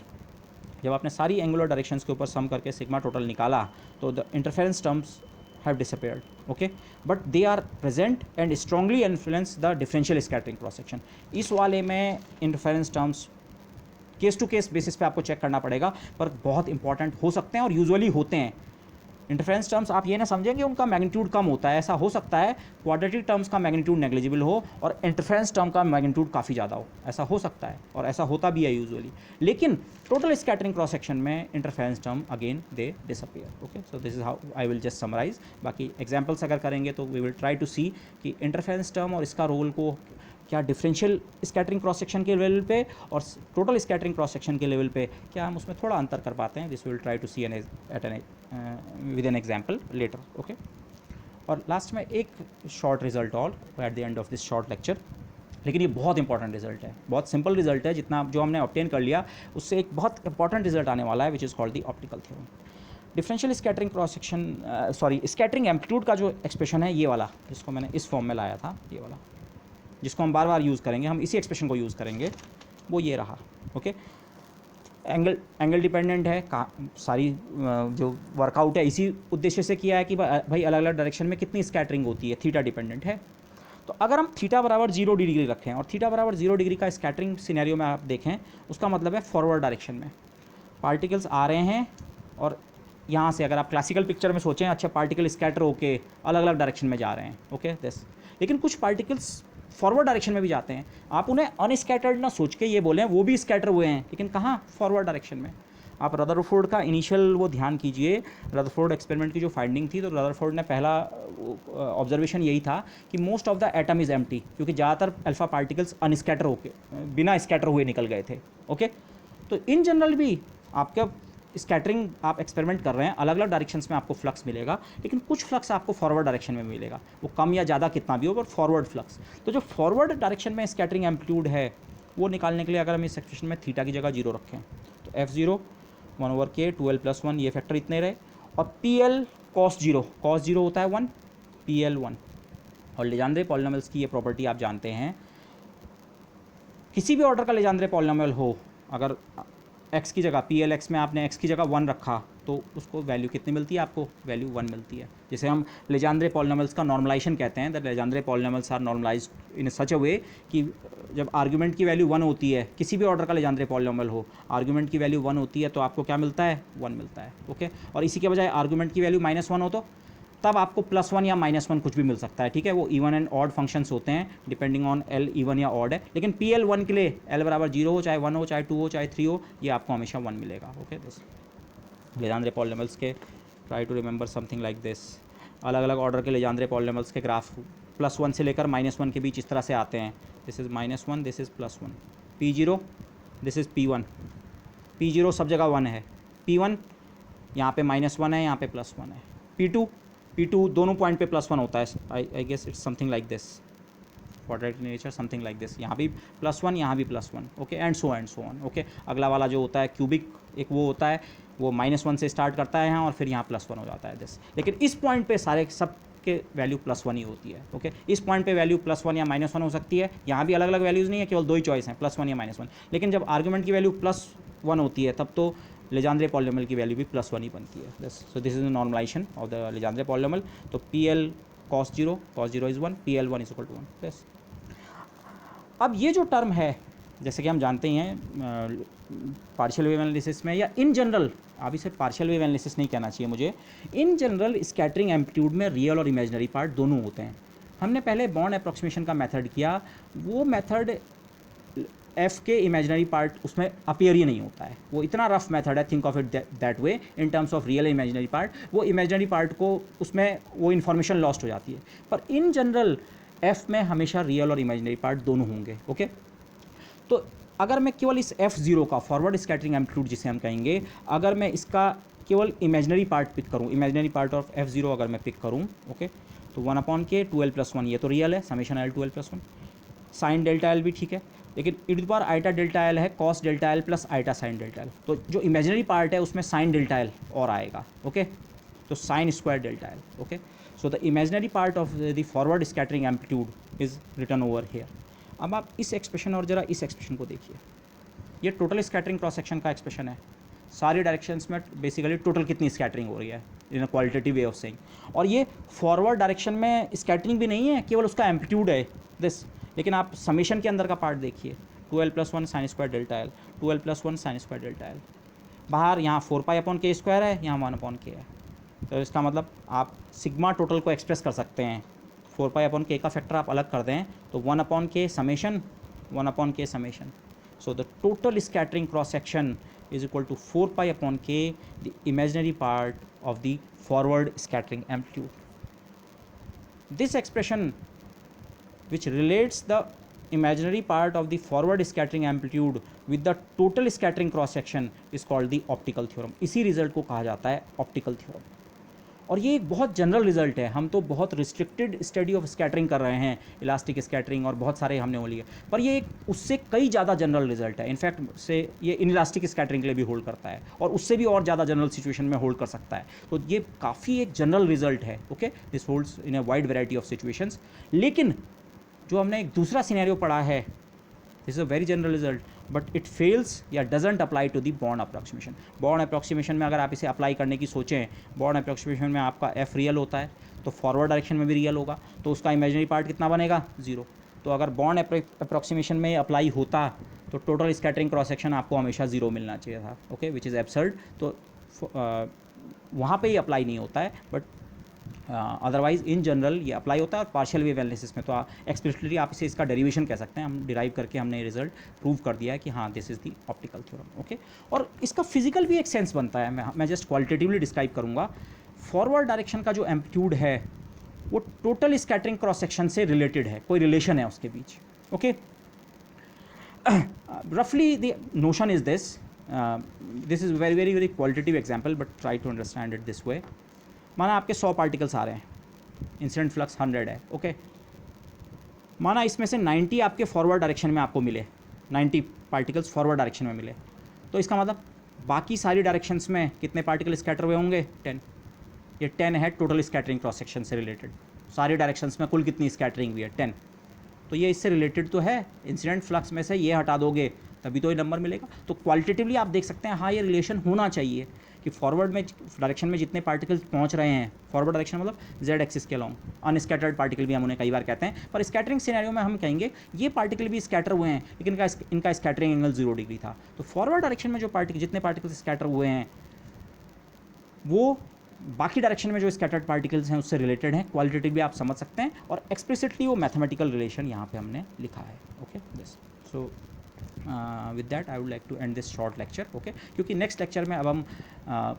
जब आपने सारी एंगुलर डायरेक्शंस के ऊपर सम करके सिग्मा टोटल निकाला तो the interference terms have disappeared, okay, but they are present and strongly influence the differential scattering cross section। इस वाले में interference terms case to case basis पे आपको चेक करना पड़ेगा, पर बहुत इंपॉर्टेंट हो सकते हैं और यूजुअली होते हैं। इंटरफेरेंस टर्म्स आप ये ना समझेंगे उनका मैग्नीट्यूड कम होता है, ऐसा हो सकता है क्वाड्रेटिक टर्म्स का मैग्नीट्यूड नेग्लिजिबल हो और इंटरफेरेंस टर्म का मैग्नीट्यूड काफ़ी ज़्यादा हो, ऐसा हो सकता है और ऐसा होता भी है यूजुअली। लेकिन टोटल स्कैटरिंग क्रॉस सेक्शन में interference term again they disappear. Okay, so this is how I will just summarise. बाकी एग्जाम्पल्स अगर करेंगे तो we will try to see कि इंटरफेरेंस टर्म और इसका रोल को क्या डिफरेंशियल स्कैटरिंग क्रॉस सेक्शन के लेवल पे और टोटल स्कैटरिंग क्रॉस सेक्शन के लेवल पे क्या हम उसमें थोड़ा अंतर कर पाते हैं। This will try to see with N example later. Okay, और लास्ट में एक short result all at the end of this short lecture, लेकिन ये बहुत इंपॉर्टेंट रिजल्ट है, बहुत सिंपल रिजल्ट है, जितना जो हमने ऑब्टेन कर लिया उससे एक बहुत इंपॉर्टेंट रिजल्ट आने वाला है, which is called the optical theorem. Differential scattering cross section scattering amplitude का जो एक्सप्रेशन है ये वाला, जिसको मैंने इस फॉर्म में लाया था, ये वाला जिसको हम बार बार यूज़ करेंगे, हम इसी एक्सप्रेशन को यूज़ करेंगे, वो ये रहा। ओके, एंगल डिपेंडेंट है, सारी जो वर्कआउट है इसी उद्देश्य से किया है कि भाई अलग अलग डायरेक्शन में कितनी स्कैटरिंग होती है, थीटा डिपेंडेंट है। तो अगर हम थीटा बराबर 0 डिग्री रखें और थीटा बराबर 0 डिग्री का स्कैटरिंग सिनेरियो में आप देखें, उसका मतलब है फॉरवर्ड डायरेक्शन में पार्टिकल्स आ रहे हैं और यहाँ से अगर आप क्लासिकल पिक्चर में सोचें, अच्छा पार्टिकल स्कैटर होके अलग अलग डायरेक्शन में जा रहे हैं। ओके, दिस, लेकिन कुछ पार्टिकल्स फॉरवर्ड डायरेक्शन में भी जाते हैं। आप उन्हें अनस्कैटर्ड ना सोच के ये बोलें वो भी स्कैटर हुए हैं, लेकिन कहाँ, फॉरवर्ड डायरेक्शन में। आप रदरफोर्ड का इनिशियल वो ध्यान कीजिए, रदरफोर्ड एक्सपेरिमेंट की जो फाइंडिंग थी, तो रदरफोर्ड ने पहला ऑब्जर्वेशन यही था कि most of the atom is empty, क्योंकि ज़्यादातर अल्फा पार्टिकल्स अनस्कैटर होके बिना स्कैटर हुए निकल गए थे। ओके, तो इन जनरल भी आपका स्कैटरिंग आप एक्सपेरिमेंट कर रहे हैं, अलग अलग डायरेक्शंस में आपको फ्लक्स मिलेगा, लेकिन कुछ फ्लक्स आपको फॉरवर्ड डायरेक्शन में मिलेगा, वो कम या ज़्यादा कितना भी हो, पर फॉरवर्ड फ्लक्स। तो जो फॉरवर्ड डायरेक्शन में स्कैटरिंग एम्पलीट्यूड है वो निकालने के लिए अगर हम इस एक्सप्रेशन में थीटा की जगह 0 रखें तो F0 1/k 2l+1 ये फैक्टर इतने रहे, और PL cos 0 होता है 1, PL 1। और लेजेंड्रे पॉलिनोमियल्स की ये प्रॉपर्टी आप जानते हैं, किसी भी ऑर्डर का लेजेंड्रे पॉलिनोमियल हो, अगर x की जगह PLX में आपने x की जगह 1 रखा तो उसको वैल्यू कितनी मिलती है, आपको वैल्यू 1 मिलती है, जिसे हम लेजेंड्रे पॉलिनोमियल्स का नॉर्मलाइजेशन कहते हैं। The Legendre polynomials are normalized in such a way कि जब आर्गुमेंट की वैल्यू 1 होती है, किसी भी ऑर्डर का लेजेंड्रे पॉलिनोमियल हो, आर्गुमेंट की वैल्यू 1 होती है तो आपको क्या मिलता है, 1 मिलता है। ओके, और इसी के बजाय आर्गुमेंट की वैल्यू -1 हो तो तब आपको +1 या -1 कुछ भी मिल सकता है। ठीक है, वो इवन एंड ऑड फंक्शंस होते हैं डिपेंडिंग ऑन L इवन या ऑड है, लेकिन PL 1 के लिए L बराबर 0 हो, चाहे 1 हो, चाहे 2 हो, चाहे 3 हो, ये आपको हमेशा 1 मिलेगा। ओके, दिस लेजेंड्रे पॉलिनोमियल्स के try to remember something like this. अलग अलग ऑर्डर के लेजेंड्रे पॉलिनोमियल्स के ग्राफ +1 से लेकर -1 के बीच इस तरह से आते हैं। This is -1, this is +1, P0, this is P1। P0 सब जगह 1 है, P1 यहाँ पे -1 है, यहाँ पे +1 है, P2 दोनों पॉइंट पे +1 होता है। I guess it's something like this, quadratic nature something like this, यहाँ भी +1, यहाँ भी +1। Okay, and so on. Okay, अगला वाला जो होता है क्यूबिक, एक वो होता है, वो -1 से स्टार्ट करता है यहाँ और फिर यहाँ +1 हो जाता है दिस। लेकिन इस पॉइंट पे सारे सब के वैल्यू +1 ही होती है। ओके, इस पॉइंट पे वैल्यू +1 या -1 हो सकती है, यहाँ भी अलग अलग वैल्यूज़ नहीं है, केवल 2 ही चॉइस हैं, +1 या -1। लेकिन जब आर्गुमेंट की वैल्यू +1 होती है तब तो लेजेंड्रे पॉलिनोमियल की वैल्यू भी +1 ही बनती है। So this is the normalisation of the Legendre polynomial. तो PL cos 0 is 1, PL 1 = 1। Yes, अब ये जो टर्म है जैसे कि हम जानते ही हैं पार्शियल वेव एनालिसिस में, या इन जनरल, आप इसे पार्शियल वेव एनालिसिस नहीं कहना चाहिए मुझे, इन जनरल स्कैटरिंग एम्पलीट्यूड में रियल और इमेजिनरी पार्ट दोनों होते हैं। हमने पहले बॉर्न अप्रॉक्सीमेशन का मेथड किया, वो मेथड एफ के इमेजिनरी पार्ट उसमें अपीयर ही नहीं होता है, वो इतना रफ मेथड है, think of it that way in terms of real imaginary part, वो इमेजिनरी पार्ट को उसमें वो इन्फॉर्मेशन लॉस्ट हो जाती है। पर इन जनरल एफ में हमेशा रियल और इमेजिनरी पार्ट दोनों होंगे। ओके, तो अगर मैं केवल इस F0 का फॉरवर्ड स्कैटरिंग एम्पलीट्यूड जिसे हम कहेंगे, अगर मैं इसका केवल इमेजिनरी पार्ट पिक करूँ, इमेजिनरी पार्ट ऑफ F0 अगर मैं पिक करूँ, ओके, तो 1/k 2l+1, ये तो रियल है, summation l 2l+1, sine delta l भी ठीक है, लेकिन e आइटा डेल्टा एल है cos delta l plus iota sine delta l, तो जो इमेजिनरी पार्ट है उसमें साइन डेल्टा एल और आएगा। ओके, तो sine square delta l. Okay, so the imaginary part of the forward scattering amplitude is written over here. अब आप इस एक्सप्रेशन और ज़रा इस एक्सप्रेशन को देखिए, ये टोटल स्कैटरिंग क्रॉस सेक्शन का एक्सप्रेशन है, सारी डायरेक्शंस में बेसिकली टोटल कितनी स्कैटरिंग हो रही है in a qualitative way of saying, और ये फॉरवर्ड डायरेक्शन में स्कैटरिंग भी नहीं है, केवल उसका एम्पलीट्यूड है दिस। लेकिन आप समेशन के अंदर का पार्ट देखिए, 2l+1 sine square delta L, 2l+1 sine square delta L, बाहर यहाँ 4π/k² है, यहाँ 1/k है, तो इसका मतलब आप सिग्मा टोटल को एक्सप्रेस कर सकते हैं, 4π/k का फैक्टर आप अलग कर दें तो 1/k summation 1/k summation, so the total scattering cross section is equal to 4π/k the imaginary part of the forward scattering amplitude. This expression which relates the imaginary part of the forward scattering amplitude with the total scattering cross section is called the optical theorem. इसी result को कहा जाता है optical theorem, और ये एक बहुत general result है। हम तो बहुत रिस्ट्रिक्टेड स्टडी ऑफ स्कैटरिंग कर रहे हैं, इलास्टिक स्कैटरिंग और बहुत सारे हमने वो लिए, पर ये एक उससे कई ज़्यादा जनरल रिजल्ट है। इनफैक्ट से ये इनइलास्टिक स्कैटरिंग के लिए भी होल्ड करता है, और उससे भी और ज़्यादा जनरल सिचुएशन में होल्ड कर सकता है, तो ये काफ़ी एक जनरल रिजल्ट है। Okay, this holds in a wide variety of situations. लेकिन जो हमने एक दूसरा सिनेरियो पढ़ा है, this is a very general result, but it fails या doesn't apply to the Born approximation. Born approximation में अगर आप इसे अप्लाई करने की सोचें, बॉर्न अप्रॉक्सीमेशन में आपका एफ रियल होता है, तो फॉरवर्ड डायरेक्शन में भी रियल होगा, तो उसका इमेजिनरी पार्ट कितना बनेगा, 0। तो अगर बॉर्न अप्रॉक्सीमेशन में अप्लाई होता तो टोटल स्कैटरिंग क्रॉस सेक्शन आपको हमेशा 0 मिलना चाहिए था। ओके, विच इज़ एब्सर्ड, तो वहाँ पे ही अप्लाई नहीं होता है, बट अदरवाइज इन जनरल ये अप्लाई होता है। और पार्शियल वेव एनालिसिस में तो एक्सप्लिसिटली आप इसे इसका डेरिवेशन कह सकते हैं, हम डिराइव करके हमने रिजल्ट प्रूव कर दिया है कि हाँ this is the optical theorem. Okay, और इसका फिजिकल भी एक सेंस बनता है, मैं जस्ट क्वालिटेटिवली डिस्क्राइब करूँगा। फॉरवर्ड डायरेक्शन का जो एम्पलीट्यूड है वो टोटल स्कैटरिंग क्रॉस सेक्शन से रिलेटेड है, कोई रिलेशन है उसके बीच। ओके, रफली the notion is this is very very very qualitative example, but try to understand it this way. माना आपके 100 पार्टिकल्स आ रहे हैं, इंसिडेंट फ्लक्स 100 है। ओके, माना इसमें से 90 आपके फॉरवर्ड डायरेक्शन में आपको मिले, 90 पार्टिकल्स फॉरवर्ड डायरेक्शन में मिले, तो इसका मतलब बाकी सारी डायरेक्शंस में कितने पार्टिकल स्कैटर हुए होंगे, 10। ये 10 है टोटल स्कैटरिंग क्रॉस सेक्शन से रिलेटेड, सारी डायरेक्शंस में कुल कितनी स्कैटरिंग हुई है, 10। तो ये इससे रिलेटेड तो है, इंसिडेंट फ्लक्स में से ये हटा दोगे तभी तो ये नंबर मिलेगा। तो क्वालिटेटिवली आप देख सकते हैं हाँ ये रिलेशन होना चाहिए कि फॉरवर्ड में डायरेक्शन में जितने पार्टिकल्स पहुंच रहे हैं, फॉरवर्ड डायरेक्शन मतलब जेड एक्सिस के अलॉन्ग, अनस्कैटर्ड पार्टिकल भी हम उन्हें कई बार कहते हैं, पर स्कैटरिंग सिनेरियो में हम कहेंगे ये पार्टिकल भी स्कैटर हुए हैं, लेकिन इनका स्कैटरिंग एंगल 0 डिग्री था। तो फॉरवर्ड डायरेक्शन में जो जितने पार्टिकल्स स्कैटर हुए हैं वो बाकी डायरेक्शन में जो स्कैटर्ड पार्टिकल्स हैं उससे रिलेटेड हैं, क्वालिटेटिव भी आप समझ सकते हैं, और एक्सप्लिसिटली वो मैथमेटिकल रिलेशन यहाँ पे हमने लिखा है। Okay, this so with that I would like to end this short lecture. Okay, क्योंकि नेक्स्ट लेक्चर में अब हम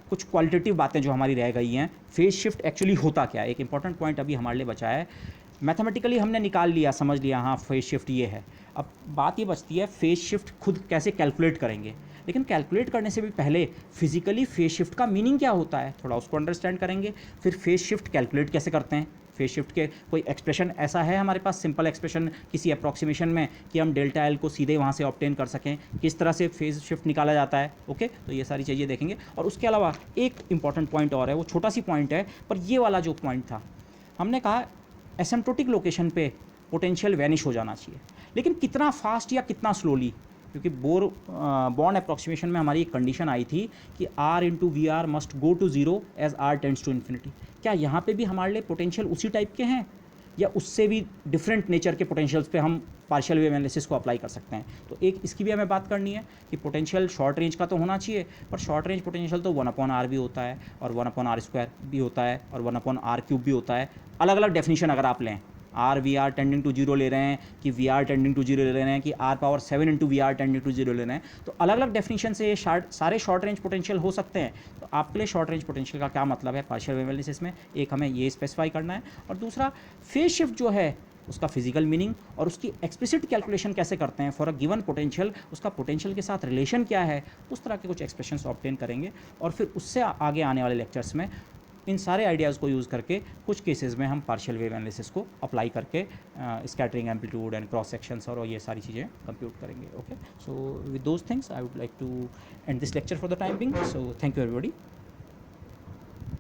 कुछ क्वालिटेटिव बातें जो हमारी रह गई हैं, फेज शिफ्ट एक्चुअली होता क्या है, एक इंपॉर्टेंट पॉइंट अभी हमारे लिए बचा है। मैथमेटिकली हमने निकाल लिया, समझ लिया हाँ फेज शिफ्ट ये है, अब बात ये बचती है फेज शिफ्ट खुद कैसे कैलकुलेट करेंगे। लेकिन कैलकुलेट करने से भी पहले फिजिकली फेज शिफ्ट का मीनिंग क्या होता है थोड़ा उसको अंडरस्टैंड करेंगे, फिर फेज शिफ्ट कैलकुलेट कैसे करते हैं, फेज शिफ्ट के कोई एक्सप्रेशन ऐसा है हमारे पास, सिंपल एक्सप्रेशन किसी अप्रॉक्सीमेशन में कि हम डेल्टा एल को सीधे वहाँ से ऑब्टेन कर सकें, किस तरह से फेज शिफ्ट निकाला जाता है। ओके, तो ये सारी चीज़ें देखेंगे। और उसके अलावा एक इंपॉर्टेंट पॉइंट और है, वो छोटा सी पॉइंट है, पर ये वाला जो पॉइंट था हमने कहा एसिम्प्टोटिक लोकेशन पे पोटेंशियल वैनिश हो जाना चाहिए, लेकिन कितना फास्ट या कितना स्लोली, क्योंकि बॉर्न अप्रॉक्सीमेशन में हमारी एक कंडीशन आई थी कि R into v r must go to 0 as R tends to infinity. क्या यहाँ पे भी हमारे लिए पोटेंशियल उसी टाइप के हैं, या उससे भी डिफरेंट नेचर के पोटेंशियल्स पे हम पार्शियल वेव एनालिसिस को अप्लाई कर सकते हैं। तो एक इसकी भी हमें बात करनी है कि पोटेंशियल शॉर्ट रेंज का तो होना चाहिए, पर शॉर्ट रेंज पोटेंशियल तो 1/r भी होता है और 1/r² भी होता है और 1/r³ भी होता है। अलग अलग डेफिनेशन अगर आप लें, r v r tending to zero ले रहे हैं कि v r tending to zero ले रहे हैं कि r⁻7 into v r tending to zero ले रहे हैं, तो अलग अलग डेफिनेशन से ये सारे शॉर्ट रेंज पोटेंशियल हो सकते हैं। तो आपके लिए शॉर्ट रेंज पोटेंशियल का क्या मतलब है पार्शियल वेव एनालिसिस में, एक हमें ये स्पेसिफाई करना है, और दूसरा फेज शिफ्ट जो है उसका फिजिकल मीनिंग और उसकी एक्सप्लिसिट कैलकुलेशन कैसे करते हैं फॉर अ गिवन पोटेंशियल, उसका पोटेंशियल के साथ रिलेशन क्या है, उस तरह के कुछ एक्सप्रेशंस ऑब्टेन करेंगे। और फिर उससे आगे आने वाले लेक्चर्स में इन सारे आइडियाज़ को यूज़ करके कुछ केसेस में हम पार्शियल वेव एनालिसिस को अप्लाई करके scattering amplitude and cross sections और ये सारी चीज़ें कंप्यूट करेंगे। Okay, so with those things I would like to end this lecture for the time being. So thank you everybody.